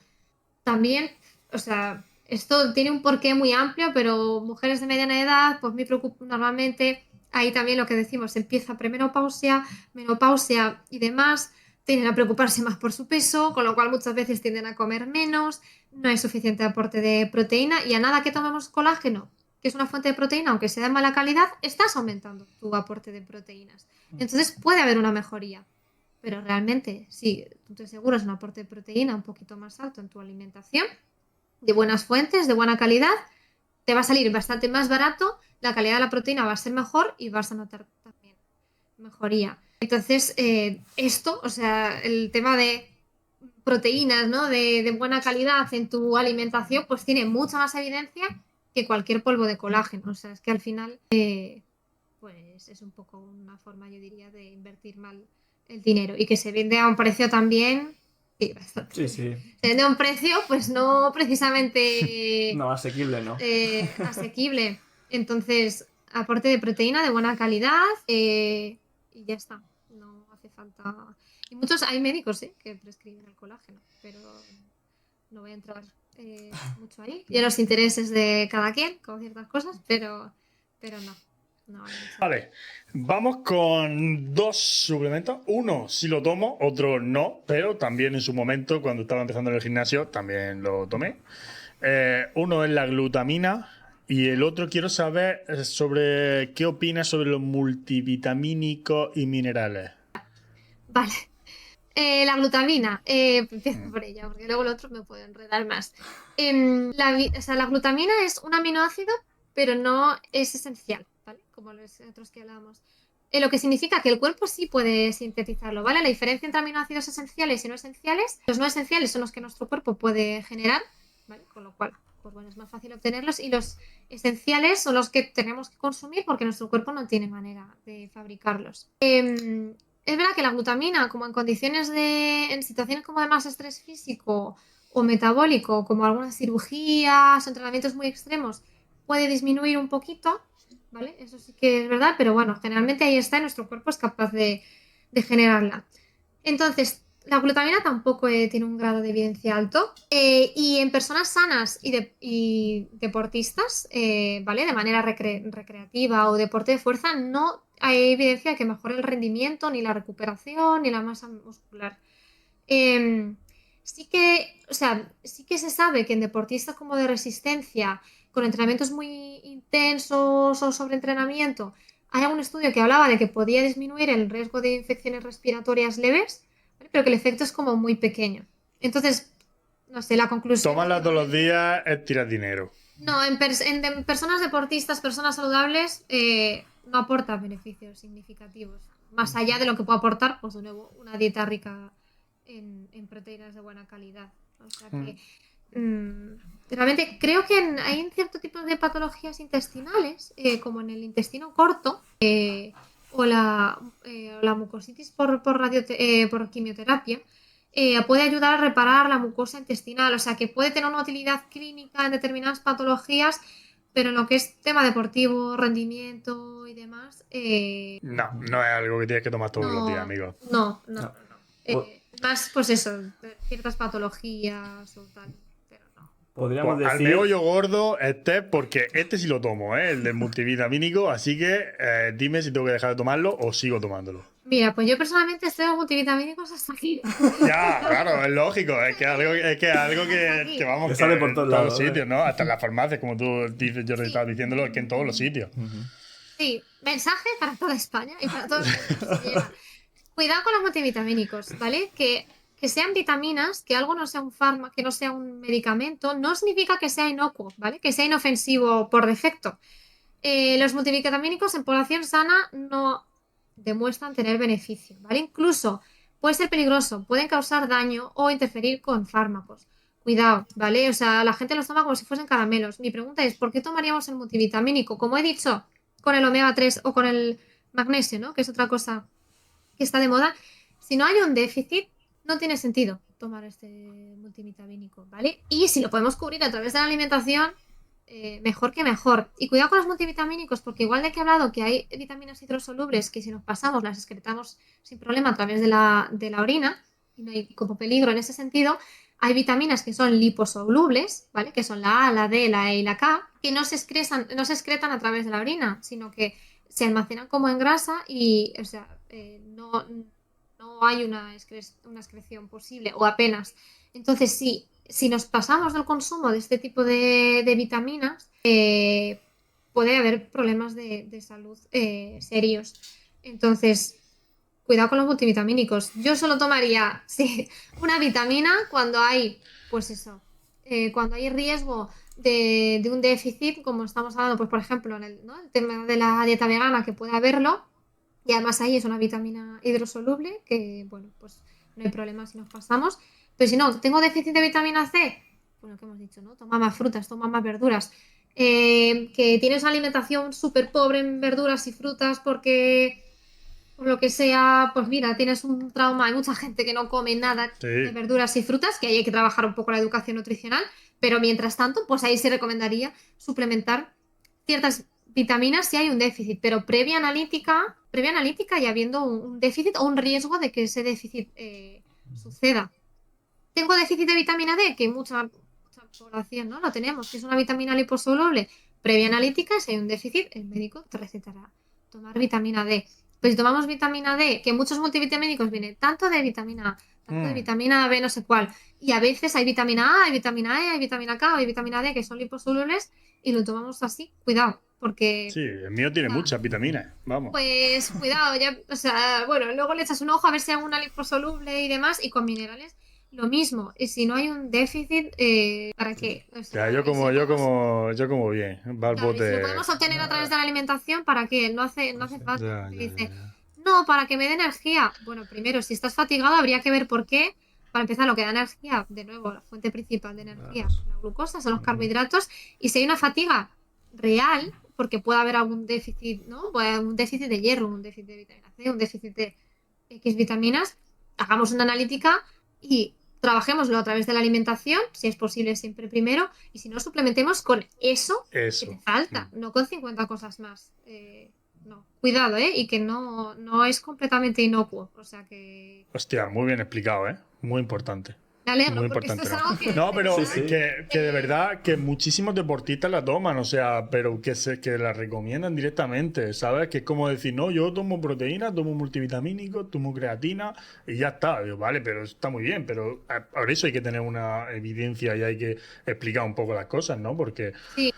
También, o sea, esto tiene un porqué muy amplio, pero mujeres de mediana edad, pues me preocupa normalmente, ahí también lo que decimos, empieza premenopausia, menopausia y demás, tienden a preocuparse más por su peso, con lo cual muchas veces tienden a comer menos, no hay suficiente aporte de proteína y a nada que tomemos colágeno, que es una fuente de proteína, aunque sea de mala calidad, estás aumentando tu aporte de proteínas. Entonces puede haber una mejoría. Pero realmente, si tú te aseguras un aporte de proteína un poquito más alto en tu alimentación, de buenas fuentes, de buena calidad, te va a salir bastante más barato, la calidad de la proteína va a ser mejor y vas a notar también mejoría. Entonces, esto, o sea, el tema de proteínas, ¿no? De buena calidad en tu alimentación, pues tiene mucha más evidencia que cualquier polvo de colágeno. O sea, es que al final, pues es un poco una forma, yo diría, de invertir mal el dinero y que se vende a un precio también, sí, bastante. Sí, sí. Se vende a un precio, pues no precisamente No, asequible, ¿no? asequible. Entonces, aporte de proteína de buena calidad y ya está. No hace falta. Y hay médicos que prescriben el colágeno, pero no voy a entrar mucho ahí. Y en los intereses de cada quien con ciertas cosas, pero no. No hay mucho. Vale, vamos con dos suplementos. Uno sí lo tomo, otro no, pero también en su momento, cuando estaba empezando en el gimnasio, también lo tomé. Uno es la glutamina y el otro quiero saber sobre qué opinas sobre los multivitamínicos y minerales. Vale. La glutamina, empiezo por ella, porque luego el otro me puede enredar más. La glutamina es un aminoácido, pero no es esencial, ¿vale? Como los otros que hablábamos. Lo que significa que el cuerpo sí puede sintetizarlo, ¿vale? La diferencia entre aminoácidos esenciales y no esenciales, los no esenciales son los que nuestro cuerpo puede generar, ¿vale? Con lo cual, pues bueno, es más fácil obtenerlos, y los esenciales son los que tenemos que consumir porque nuestro cuerpo no tiene manera de fabricarlos. Es verdad que la glutamina, como en situaciones como de más estrés físico o metabólico, como algunas cirugías o entrenamientos muy extremos, puede disminuir un poquito, ¿vale? Eso sí que es verdad, pero bueno, generalmente ahí está y nuestro cuerpo es capaz de generarla. Entonces, la glutamina tampoco tiene un grado de evidencia alto. Y en personas sanas y deportistas, ¿vale? De manera recreativa o deporte de fuerza, no hay evidencia de que mejore el rendimiento, ni la recuperación, ni la masa muscular. Sí que se sabe que en deportistas como de resistencia, con entrenamientos muy intensos o sobreentrenamiento, hay algún estudio que hablaba de que podía disminuir el riesgo de infecciones respiratorias leves, ¿vale? Pero que el efecto es como muy pequeño. Entonces, no sé, la conclusión... Tomarla todos los días es tirar dinero. No, en personas deportistas, personas saludables, no aporta beneficios significativos. Más allá de lo que puede aportar, pues de nuevo, una dieta rica en proteínas de buena calidad. O sea que realmente creo que hay cierto tipo de patologías intestinales, como en el intestino corto, o la mucositis por quimioterapia, puede ayudar a reparar la mucosa intestinal. O sea que puede tener una utilidad clínica en determinadas patologías, pero en lo que es tema deportivo, rendimiento y demás, No es algo que tienes que tomar todos los días, amigo. No. No. Más, pues eso, ciertas patologías o tal, pero no. Podríamos Pues al decir... meollo gordo, porque este sí lo tomo, el del multivitamínico, así que dime si tengo que dejar de tomarlo o sigo tomándolo. Mira, pues yo personalmente estoy en multivitamínicos hasta aquí. Ya, claro, es lógico, es que algo que vamos, Que que sale por en todos todos lados, sitios, ¿no? Hasta en las farmacias, como tú dices, yo Sí. estaba diciéndolo, es que en todos los sitios. Sí, mensaje para toda España y para todo el mundo. Se llega. Cuidado con los multivitamínicos, ¿vale? Que sean vitaminas, que algo no sea un fármaco, que no sea un medicamento, no significa que sea inocuo, ¿vale? Que sea inofensivo por defecto. Los multivitamínicos en población sana no demuestran tener beneficio, ¿vale? Incluso puede ser peligroso, pueden causar daño o interferir con fármacos. Cuidado, ¿vale? O sea, la gente los toma como si fuesen caramelos. Mi pregunta es, ¿por qué tomaríamos el multivitamínico? Como he dicho, con el omega 3 o con el magnesio, ¿no? Que es otra cosa que está de moda. Si no hay un déficit, no tiene sentido tomar este multivitamínico, ¿vale? Y si lo podemos cubrir a través de la alimentación, mejor que mejor. Y cuidado con los multivitamínicos, porque igual de que he hablado que hay vitaminas hidrosolubles que si nos pasamos las excretamos sin problema a través de la orina, y no hay como peligro en ese sentido, hay vitaminas que son liposolubles, ¿vale? Que son la A, la D, la E y la K, que no se excretan a través de la orina, sino que se almacenan como en grasa y, o sea, no hay una excreción posible o apenas. Entonces, si nos pasamos del consumo de este tipo de vitaminas, puede haber problemas de salud serios. Entonces, cuidado con los multivitamínicos. Yo solo tomaría una vitamina cuando hay, pues eso, cuando hay riesgo de un déficit, como estamos hablando, pues por ejemplo, ¿no? El tema de la dieta vegana, que puede haberlo, y además ahí es una vitamina hidrosoluble, que bueno, pues no hay problema si nos pasamos. Pero si no, tengo déficit de vitamina C, bueno, ¿qué hemos dicho, no? Toma más frutas, toma más verduras. Que tienes una alimentación súper pobre en verduras y frutas porque, por lo que sea, pues mira, tienes un trauma. Hay mucha gente que no come nada de verduras y frutas, que ahí hay que trabajar un poco la educación nutricional, pero mientras tanto, pues ahí se recomendaría suplementar ciertas vitaminas si hay un déficit, pero previa analítica y habiendo un déficit o un riesgo de que ese déficit suceda. Tengo déficit de vitamina D, que mucha población no lo tenemos, que es una vitamina liposoluble. Previa analítica, si hay un déficit, el médico te recetará tomar vitamina D. Pues si tomamos vitamina D, que muchos multivitamínicos vienen tanto de vitamina A, tanto de vitamina B, no sé cuál, y a veces hay vitamina A, hay vitamina E, hay vitamina K, hay vitamina D, que son liposolubles, y lo tomamos así, cuidado, porque... Sí, el mío tiene muchas vitaminas, vamos. Pues cuidado, ya, o sea, bueno, luego le echas un ojo a ver si hay alguna liposoluble y demás, y con minerales lo mismo. Y si no hay un déficit, ¿para qué? O sea, Ya, yo como bien, va al claro, y si bote. lo podemos obtener a través de la alimentación, ¿para qué? No hace falta. Ya, Dice, ya. no, para que me dé energía. Bueno, primero, si estás fatigado, habría que ver por qué. Para empezar, lo que da energía, de nuevo, la fuente principal de energía, la glucosa, son los carbohidratos. Y si hay una fatiga real, porque puede haber algún déficit, ¿no? Puede haber un déficit de hierro, un déficit de vitamina C, un déficit de X vitaminas, hagamos una analítica y trabajémoslo a través de la alimentación, si es posible siempre primero, y si no, suplementemos con eso que te falta, no con 50 cosas más Cuidado, y que no es completamente inocuo. O sea que... Hostia, muy bien explicado, ¿eh? Muy importante. Me alegro, Muy porque importante. esto es algo que... No, pero Sí. que de verdad que muchísimos deportistas la toman, o sea, pero que la recomiendan directamente, ¿sabes? Que es como decir, no, yo tomo proteína, tomo multivitamínico, tomo creatina y ya está. Digo, vale, pero está muy bien, pero por eso hay que tener una evidencia y hay que explicar un poco las cosas, ¿no? Porque Sí,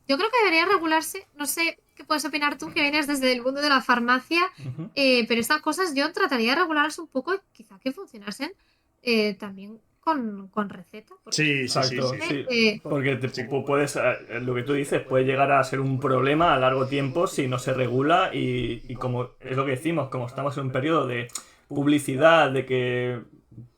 yo creo que debería regularse, no sé qué puedes opinar tú, que vienes desde el mundo de la farmacia, Ujú. pero estas cosas yo trataría de regularlas un poco, quizá que funcionasen también con receta. Porque, Exacto, sí. Porque Sí. puedes, lo que tú dices, puede llegar a ser un problema a largo tiempo si no se regula y como es lo que decimos, como estamos en un periodo de publicidad, de que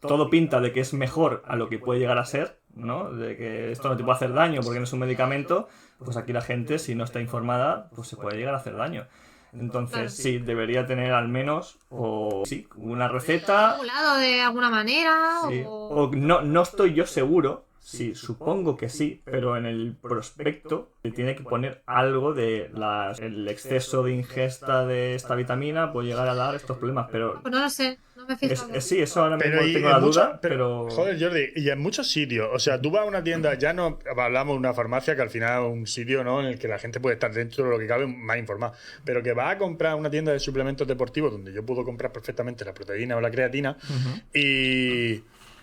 todo pinta de que es mejor a lo que puede llegar a ser, ¿no? De que esto no te puede hacer daño porque no es un medicamento, pues aquí la gente, si no está informada, pues se puede llegar a hacer daño. Entonces, Claro. sí, debería tener al menos, o sí, una receta. regulado de alguna manera Sí. o... O no estoy yo seguro, sí, supongo que sí, pero en el prospecto te tiene que poner algo de el exceso de ingesta de esta vitamina puede llegar a dar estos problemas, pero Pues no lo sé, no me he fijado. sí, eso ahora mismo Pero tengo la duda, pero... Joder, Jordi, y en muchos sitios, o sea, tú vas a una tienda, ya no hablamos de una farmacia que al final es un sitio, ¿no?, en el que la gente puede estar dentro de lo que cabe más informada, pero que vas a comprar una tienda de suplementos deportivos donde yo puedo comprar perfectamente la proteína o la creatina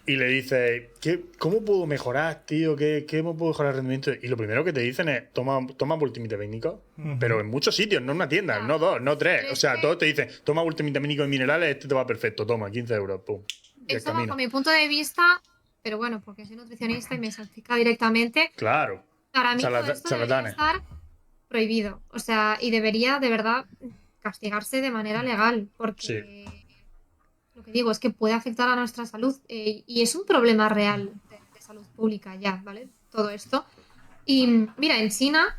y le dices, ¿cómo puedo mejorar, tío? ¿Qué me puedo mejorar el rendimiento? Y lo primero que te dicen es, toma multivitamínico, pero en muchos sitios, no en una tienda, no dos, no tres. O sea, todos te dicen, toma multivitamínico y minerales, este te va perfecto, toma, 15 euros, pum. Y el Eso camino. bajo mi punto de vista, pero bueno, porque soy nutricionista y me salpica directamente, Claro. para mí todo esto debería Charlatanes. estar prohibido. O sea, y debería de verdad castigarse de manera legal, porque lo que digo es que puede afectar a nuestra salud y es un problema real de salud pública ya, ¿vale? Todo esto. Y mira, en China,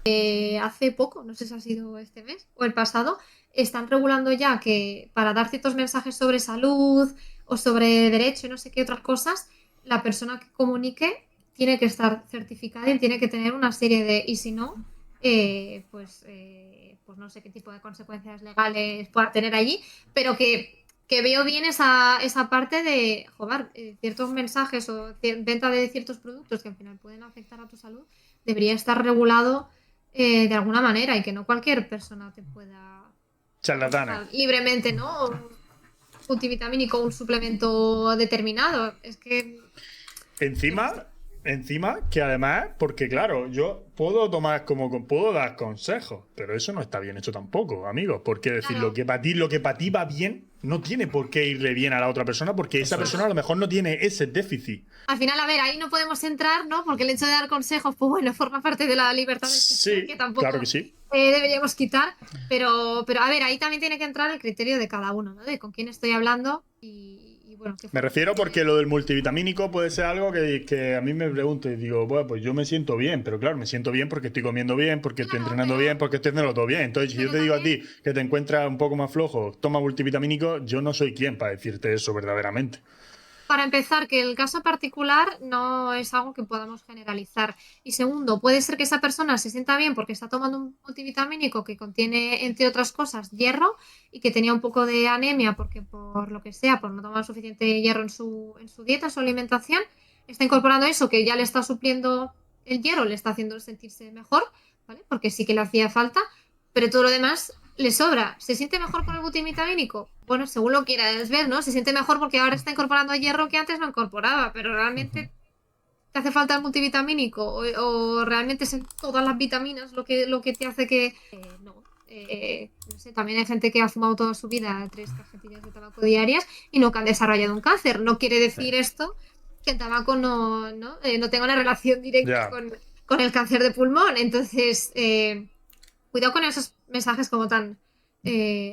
hace poco, no sé si ha sido este mes o el pasado, están regulando ya que para dar ciertos mensajes sobre salud o sobre derecho y no sé qué otras cosas, la persona que comunique tiene que estar certificada y tiene que tener una serie de, y si no, pues no sé qué tipo de consecuencias legales pueda tener allí, pero que veo bien esa parte de, joder, ciertos mensajes o venta de ciertos productos que al final pueden afectar a tu salud, debería estar regulado de alguna manera y que no cualquier persona te pueda Charlatanes. libremente, ¿no? Un multivitamínico, un suplemento determinado. Es que... Encima, que además, porque claro, yo puedo puedo dar consejos, pero eso no está bien hecho tampoco, amigos. Porque decir, Claro. lo que para ti va bien, no tiene por qué irle bien a la otra persona, porque esa persona a lo mejor no tiene ese déficit. Al final, a ver, ahí no podemos entrar, ¿no? Porque el hecho de dar consejos, pues bueno, forma parte de la libertad de expresión, Sí, que tampoco claro que sí. deberíamos quitar. Pero, a ver, ahí también tiene que entrar el criterio de cada uno, ¿no? De con quién estoy hablando y bueno... Me refiero porque lo del multivitamínico puede ser algo que a mí me pregunto y digo, bueno, pues yo me siento bien, pero claro, me siento bien porque estoy comiendo bien, porque estoy Claro, entrenando pero- bien, porque estoy haciendo todo bien. Entonces, si yo pero te digo a también- ti que te encuentras un poco más flojo, toma multivitamínico, yo no soy quien para decirte eso verdaderamente. Para empezar, que el caso particular no es algo que podamos generalizar. Y segundo, puede ser que esa persona se sienta bien porque está tomando un multivitamínico que contiene, entre otras cosas, hierro y que tenía un poco de anemia porque por lo que sea, por no tomar suficiente hierro en su dieta, en su alimentación, está incorporando eso que ya le está supliendo el hierro, le está haciendo sentirse mejor, ¿vale? Porque sí que le hacía falta, pero todo lo demás le sobra. ¿Se siente mejor con el multivitamínico? Bueno, según lo quieras ver, ¿no? Se siente mejor porque ahora está incorporando hierro que antes no incorporaba, pero realmente te hace falta el multivitamínico o realmente son todas las vitaminas lo que te hace que... no. No sé, también hay gente que ha fumado toda su vida 3 cajetillas de tabaco diarias y no que han desarrollado un cáncer. No quiere decir esto que el tabaco no tenga una relación directa Ya. con el cáncer de pulmón. Entonces, cuidado con esos mensajes como tan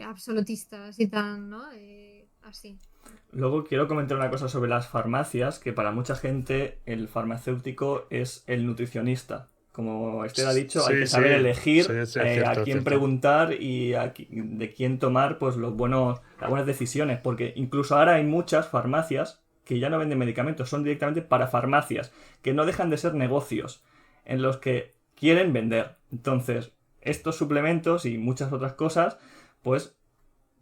absolutistas y tan, ¿no? Así. Luego quiero comentar una cosa sobre las farmacias, que para mucha gente el farmacéutico es el nutricionista. Como Esther ha dicho, hay Sí, que saber sí. elegir Sí, es a cierto, quién preguntar y de quién tomar pues las buenas decisiones. Porque incluso ahora hay muchas farmacias que ya no venden medicamentos, son directamente para farmacias, que no dejan de ser negocios en los que quieren vender. Entonces, estos suplementos y muchas otras cosas, pues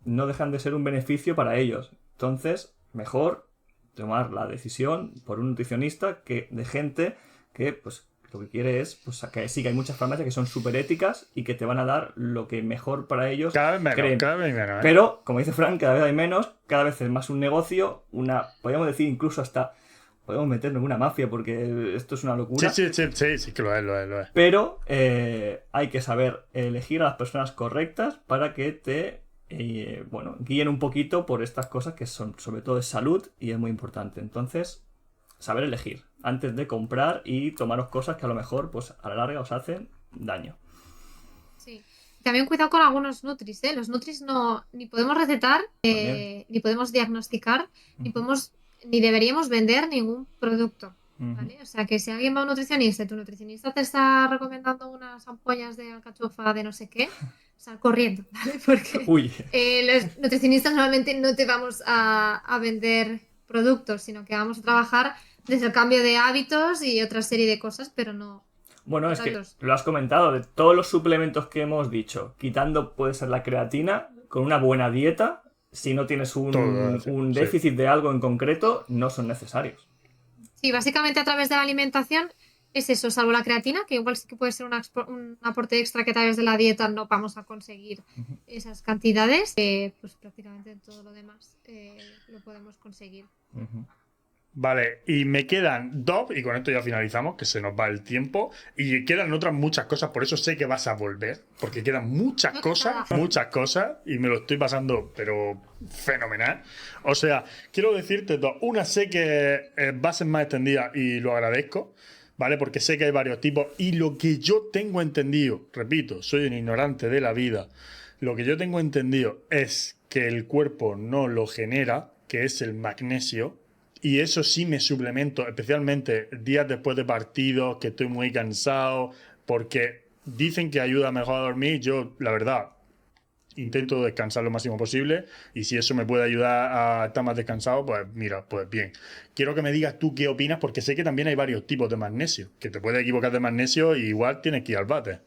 no dejan de ser un beneficio para ellos. Entonces, mejor tomar la decisión por un nutricionista que de gente que, pues, lo que quiere es, pues, que sí que hay muchas farmacias que son súper éticas y que te van a dar lo que mejor para ellos Cada vez menos, creen. cada vez menos, ¿eh? Pero, como dice Frank, cada vez hay menos, cada vez es más un negocio, podríamos decir incluso hasta, podemos meternos en una mafia porque esto es una locura. Sí, que lo es. Pero hay que saber elegir a las personas correctas para que te guíen un poquito por estas cosas que son sobre todo de salud y es muy importante. Entonces, saber elegir antes de comprar y tomaros cosas que a lo mejor pues a la larga os hacen daño. Sí. También cuidado con algunos nutris, ¿eh? Los nutris ni podemos recetar, ni podemos diagnosticar, ni deberíamos vender ningún producto. ¿Vale? O sea, que si alguien va a un nutricionista y tu nutricionista te está recomendando unas ampollas de alcachofa de no sé qué, sal corriendo, ¿vale? Porque los nutricionistas normalmente no te vamos a vender productos, sino que vamos a trabajar desde el cambio de hábitos y otra serie de cosas, pero no... Bueno, es que lo has comentado, de todos los suplementos que hemos dicho, quitando puede ser la creatina, con una buena dieta, si no tienes un déficit de algo en concreto, no son necesarios. Sí, básicamente a través de la alimentación es eso, salvo la creatina, que igual sí que puede ser un aporte extra que a través de la dieta no vamos a conseguir esas cantidades, pues prácticamente todo lo demás lo podemos conseguir. Vale, y me quedan dos, y con esto ya finalizamos, que se nos va el tiempo, y quedan otras muchas cosas, por eso sé que vas a volver, porque quedan muchas cosas, y me lo estoy pasando, pero fenomenal. O sea, quiero decirte dos. Una, sé que va a ser más extendida y lo agradezco, ¿vale? Porque sé que hay varios tipos, y lo que yo tengo entendido, repito, soy un ignorante de la vida, lo que yo tengo entendido es que el cuerpo no lo genera, que es el magnesio. Y eso sí me suplemento, especialmente días después de partidos, que estoy muy cansado, porque dicen que ayuda mejor a dormir. Yo, la verdad, intento descansar lo máximo posible y si eso me puede ayudar a estar más descansado, pues mira, pues bien. Quiero que me digas tú qué opinas, porque sé que también hay varios tipos de magnesio, que te puedes equivocar de magnesio y igual tienes que ir al bate.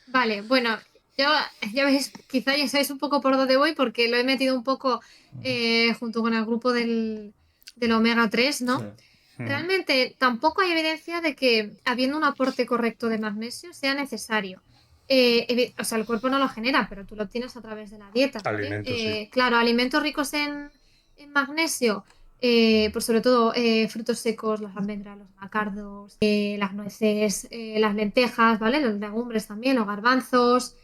Vale, bueno, ya veis, quizá ya sabéis un poco por dónde voy, porque lo he metido un poco junto con el grupo del omega 3, ¿no? Sí. Realmente tampoco hay evidencia de que habiendo un aporte correcto de magnesio sea necesario. O sea, el cuerpo no lo genera, pero tú lo obtienes a través de la dieta. Alimentos, sí. Claro, alimentos ricos en magnesio, pues sobre todo frutos secos, las almendras, los anacardos, las nueces, las lentejas, ¿vale? Los legumbres también, los garbanzos.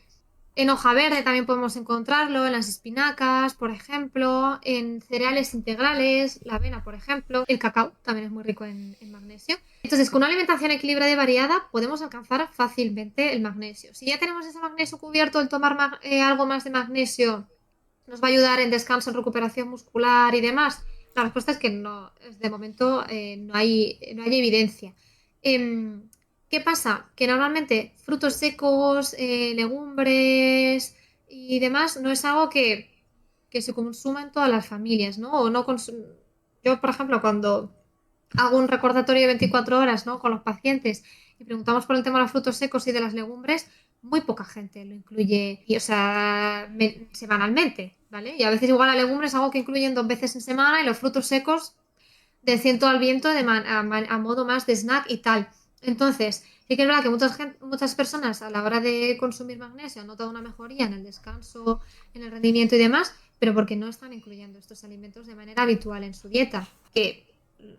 En hoja verde también podemos encontrarlo, en las espinacas, por ejemplo, en cereales integrales, la avena, por ejemplo. El cacao también es muy rico en magnesio. Entonces, con una alimentación equilibrada y variada podemos alcanzar fácilmente el magnesio. Si ya tenemos ese magnesio cubierto, el tomar algo más de magnesio nos va a ayudar en descanso, en recuperación muscular y demás. La respuesta es que no, de momento no hay evidencia. ¿Qué pasa? Que normalmente frutos secos, legumbres y demás no es algo que se consuma en todas las familias, ¿no? O no Yo, por ejemplo, cuando hago un recordatorio de 24 horas, ¿no?, con los pacientes y preguntamos por el tema de los frutos secos y de las legumbres, muy poca gente lo incluye, y, o sea, semanalmente, ¿vale? Y a veces igual la legumbre es algo que incluyen 2 veces en semana y los frutos secos de ciento al viento a modo más de snack y tal. Entonces, sí que es verdad que muchas personas a la hora de consumir magnesio han notado una mejoría en el descanso, en el rendimiento y demás, pero porque no están incluyendo estos alimentos de manera habitual en su dieta. Que,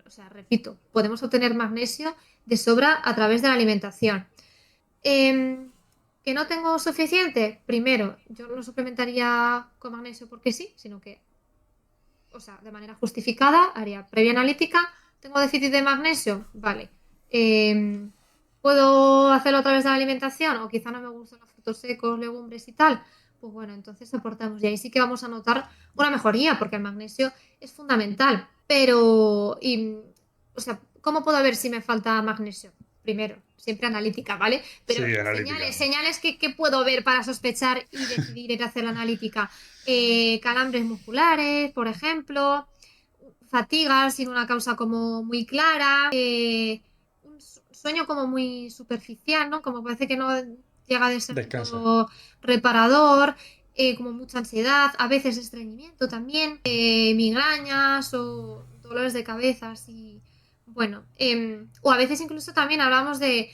o sea, repito, podemos obtener magnesio de sobra a través de la alimentación. ¿Que no tengo suficiente? Primero, yo no suplementaría con magnesio porque sí, sino que, o sea, de manera justificada, haría previa analítica. ¿Tengo déficit de magnesio? Vale. ¿Puedo hacerlo a través de la alimentación? O quizá no me gustan los frutos secos, legumbres y tal. Pues bueno, entonces aportamos. Y ahí sí que vamos a notar una mejoría, porque el magnesio es fundamental. Pero, o sea, ¿cómo puedo ver si me falta magnesio? Primero, siempre analítica, ¿vale? Pero sí, analítica. Señales que puedo ver para sospechar y decidir ir a hacer la analítica. Calambres musculares, por ejemplo. Fatiga sin una causa como muy clara. Un sueño como muy superficial, ¿no? Como parece que no llega de ser Descansa. todo reparador, como mucha ansiedad, a veces estreñimiento también, migrañas o dolores de cabeza, así, bueno, o a veces incluso también hablamos de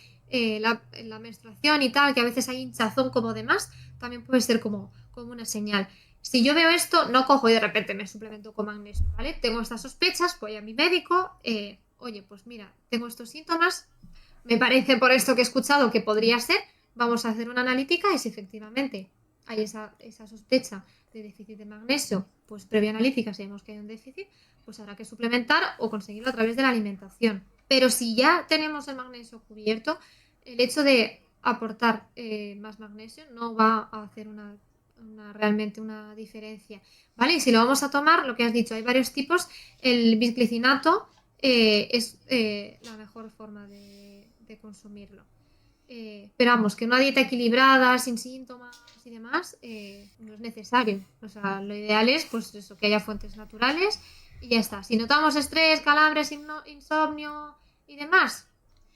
la menstruación y tal, que a veces hay hinchazón como demás, también puede ser como una señal. Si yo veo esto, no cojo y de repente me suplemento con magnesio, ¿vale? Tengo estas sospechas, voy a mi médico, oye, pues mira, tengo estos síntomas, me parece por esto que he escuchado que podría ser, vamos a hacer una analítica y si efectivamente hay esa sospecha de déficit de magnesio, pues previa analítica, si vemos que hay un déficit, pues habrá que suplementar o conseguirlo a través de la alimentación. Pero si ya tenemos el magnesio cubierto, el hecho de aportar más magnesio no va a hacer realmente una diferencia, ¿vale? Y si lo vamos a tomar, lo que has dicho, hay varios tipos, el bisglicinato es la mejor forma de consumirlo. Pero vamos, que una dieta equilibrada, sin síntomas y demás, no es necesario. O sea, lo ideal es pues eso, que haya fuentes naturales y ya está. Si notamos estrés, calambres, insomnio y demás,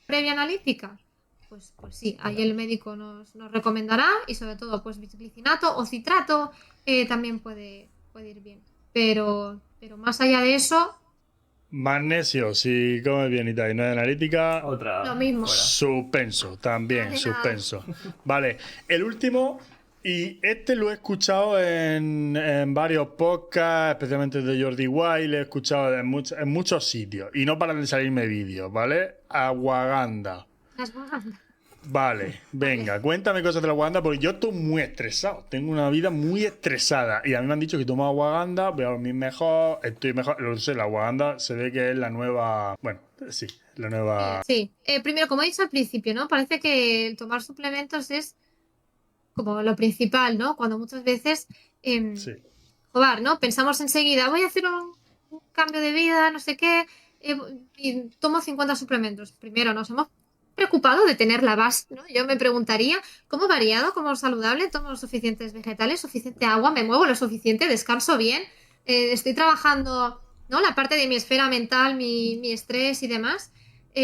previa analítica, pues sí, ahí el médico nos recomendará y sobre todo pues bisglicinato o citrato también puede ir bien. Pero más allá de eso, Magnesio, si comes bien y tal, y no hay analítica, Otra. lo mismo. Fuera. suspenso, también, Vale, suspenso. Vale, el último, y este lo he escuchado en varios podcasts, especialmente de Jordi Wild, lo he escuchado en muchos sitios, y no paran de salirme vídeos, ¿vale? Aguaganda. las guagandas. Vale, venga, cuéntame cosas de la Wanda porque yo estoy muy estresado. Tengo una vida muy estresada. Y a mí me han dicho que tomo Aguaganda, voy a dormir mejor, estoy mejor. Lo sé, la Aguaganda se ve que es la nueva. Bueno, sí, la nueva. Sí, primero, como he dicho al principio, ¿no? Parece que el tomar suplementos es como lo principal, ¿no? Cuando muchas veces, Sí. joder, ¿no? Pensamos enseguida, voy a hacer un cambio de vida, no sé qué, y tomo 50 suplementos. Primero, nos hemos preocupado de tener la base, ¿no? Yo me preguntaría, ¿cómo variado, cómo saludable? ¿Tomo los suficientes vegetales, suficiente agua, me muevo lo suficiente, descanso bien, estoy trabajando, ¿no? La parte de mi esfera mental, mi estrés y demás.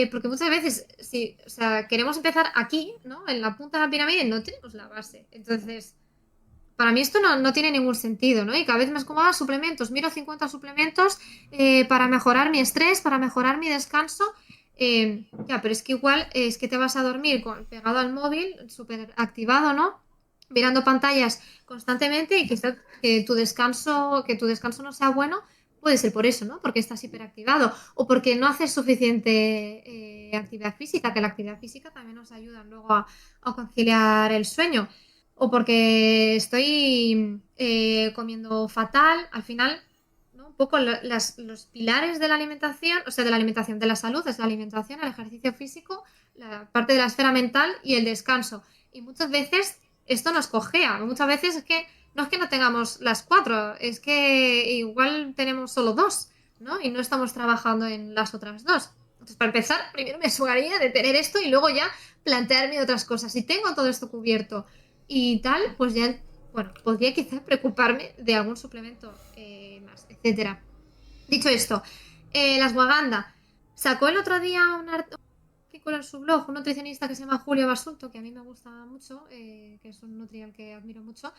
Porque muchas veces, si, o sea, queremos empezar aquí, ¿no? En la punta de la pirámide, no tenemos la base. Entonces, para mí esto no tiene ningún sentido, ¿no? Y cada vez más como suplementos. Miro 50 suplementos para mejorar mi estrés, para mejorar mi descanso. Ya, pero es que igual es que te vas a dormir pegado al móvil, súper activado, ¿no? Mirando pantallas constantemente y quizás que tu descanso no sea bueno, puede ser por eso, ¿no? Porque estás hiperactivado o porque no haces suficiente actividad física, que la actividad física también nos ayuda luego a conciliar el sueño o porque estoy comiendo fatal, al final, ¿no? Un poco los pilares de la alimentación, o sea, de la alimentación, de la salud, es la alimentación, el ejercicio físico, la parte de la esfera mental y el descanso. Y muchas veces esto nos cojea, muchas veces es que no tengamos las cuatro, es que igual tenemos solo dos, ¿no? Y no estamos trabajando en las otras dos. Entonces, para empezar, primero me aseguraría de tener esto y luego ya plantearme otras cosas. Si tengo todo esto cubierto y tal, pues ya, bueno, podría quizá preocuparme de algún suplemento más, etcétera. Dicho esto, las Waganda sacó el otro día un artículo en su blog, un nutricionista que se llama Julio Basulto, que a mí me gusta mucho, que es un nutrial que admiro mucho.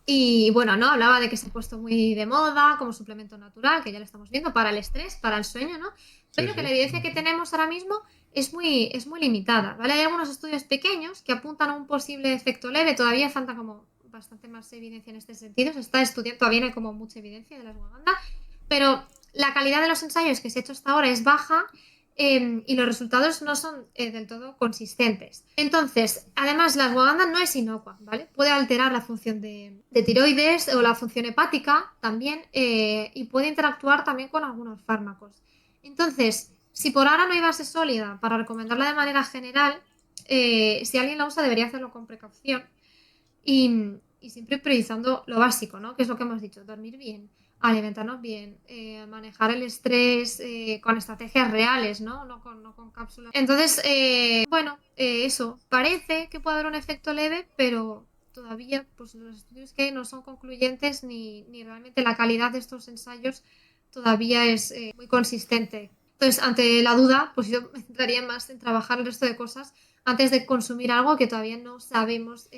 Y bueno, ¿no? Hablaba de que se ha puesto muy de moda como suplemento natural, que ya lo estamos viendo, para el estrés, para el sueño, ¿no? Sí, Pero que sí. la evidencia que tenemos ahora mismo es muy limitada, ¿vale? Hay algunos estudios pequeños que apuntan a un posible efecto leve, todavía falta como bastante más evidencia en este sentido, se está estudiando, todavía no hay como mucha evidencia de la ashwagandha, pero la calidad de los ensayos que se ha hecho hasta ahora es baja y los resultados no son del todo consistentes. Entonces, además, la ashwagandha no es inocua, ¿vale? Puede alterar la función de tiroides o la función hepática también y puede interactuar también con algunos fármacos. Entonces, si por ahora no hay base sólida para recomendarla de manera general, si alguien la usa debería hacerlo con precaución y siempre priorizando lo básico, ¿no? Que es lo que hemos dicho, dormir bien, alimentarnos bien, manejar el estrés con estrategias reales, ¿no? No con cápsulas. Entonces, bueno, eso, parece que puede haber un efecto leve, pero todavía pues los estudios que hay no son concluyentes ni realmente la calidad de estos ensayos todavía es muy consistente. Entonces, ante la duda, pues yo me centraría más en trabajar el resto de cosas antes de consumir algo que todavía no sabemos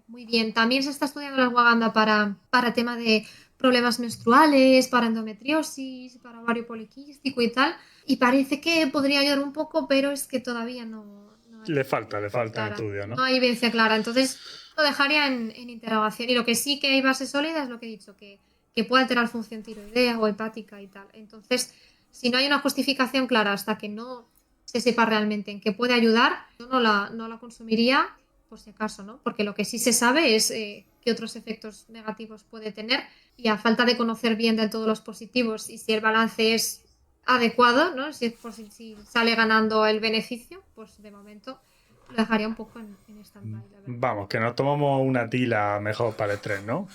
muy bien. También se está estudiando la ashwagandha para tema de problemas menstruales, para endometriosis, para ovario poliquístico y tal. Y parece que podría ayudar un poco, pero es que todavía no hay Le falta clara. estudio, ¿no? No hay evidencia clara. Entonces, lo dejaría en interrogación. Y lo que sí que hay base sólida es lo que he dicho, que puede alterar función tiroidea o hepática y tal. Entonces, si no hay una justificación clara hasta que no se sepa realmente en qué puede ayudar, yo no la consumiría por si acaso, ¿no? Porque lo que sí se sabe es qué otros efectos negativos puede tener y a falta de conocer bien de todos los positivos y si el balance es adecuado, ¿no? Si sale ganando el beneficio, pues de momento lo dejaría un poco en stand-by, la verdad. Vamos, que nos tomamos una tila mejor para el estrés, ¿no?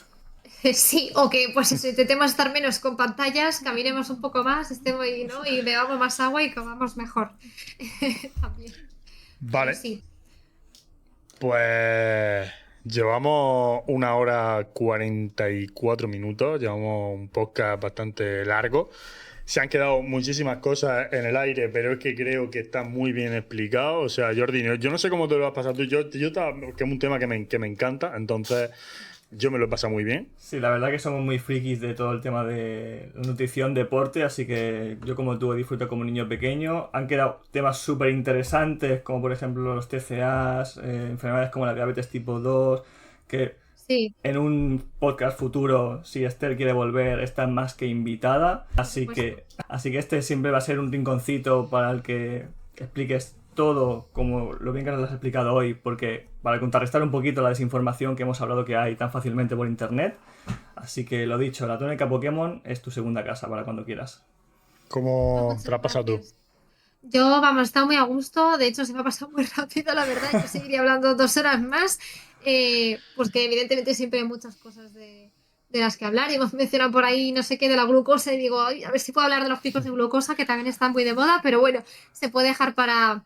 Sí, o que pues eso, intentemos estar menos con pantallas, caminemos un poco más, estemos ahí, ¿no? Y bebamos más agua y comamos mejor. También. Vale. Pero sí. Pues llevamos 1 hora 44 minutos, llevamos un podcast bastante largo. Se han quedado muchísimas cosas en el aire, pero es que creo que está muy bien explicado. O sea, Jordi, yo no sé cómo te lo has pasado tú. Que es un tema que me encanta, entonces yo me lo he pasado muy bien. Sí, la verdad que somos muy frikis de todo el tema de nutrición, deporte, así que yo como tú disfruto como niño pequeño. Han quedado temas súper interesantes, como por ejemplo los TCAs, enfermedades como la diabetes tipo 2, que Sí, en un podcast futuro, si Esther quiere volver, está más que invitada. Así que este siempre va a ser un rinconcito para el que expliques todo como lo bien que nos lo has explicado hoy, porque para contrarrestar un poquito la desinformación que hemos hablado que hay tan fácilmente por internet. Así que lo dicho, la tónica Pokémon es tu segunda casa para cuando quieras. ¿Cómo muchas te lo has pasado tú? gracias. Yo, vamos, he estado muy a gusto. De hecho, se me ha pasado muy rápido, la verdad. Yo seguiría hablando 2 horas más. Pues que evidentemente siempre hay muchas cosas de las que hablar. Y hemos mencionado por ahí no sé qué de la glucosa. Y digo, "Ay, a ver si puedo hablar de los picos de glucosa, que también están muy de moda. Pero bueno, se puede dejar para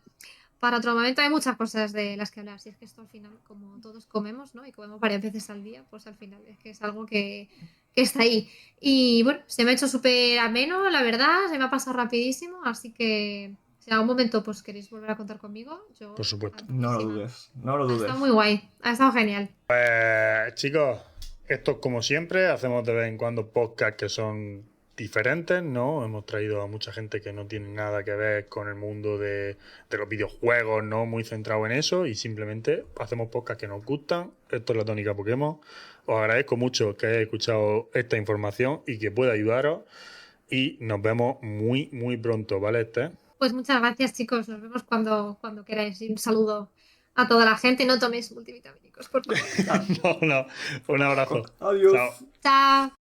otro momento. Hay muchas cosas de las que hablar. Si es que esto al final, como todos comemos, ¿no? Y comemos varias veces al día, pues al final es que es algo que está ahí. Y bueno, se me ha hecho súper ameno, la verdad. Se me ha pasado rapidísimo. Así que si en algún momento pues queréis volver a contar conmigo, yo Por supuesto. No lo encantadísima. dudes, no lo Ha dudes. estado muy guay, ha estado genial. Chicos, esto como siempre, hacemos de vez en cuando podcasts que son diferentes, ¿no? Hemos traído a mucha gente que no tiene nada que ver con el mundo de los videojuegos, ¿no? Muy centrado en eso y simplemente hacemos podcasts que nos gustan. Esto es la tónica Pokémon. Os agradezco mucho que hayáis escuchado esta información y que pueda ayudaros y nos vemos muy, muy pronto, ¿vale, Esther? Pues muchas gracias, chicos. Nos vemos cuando queráis. Y un saludo a toda la gente. No toméis multivitamínicos, por favor. No, un abrazo. Adiós. Chao. Chao.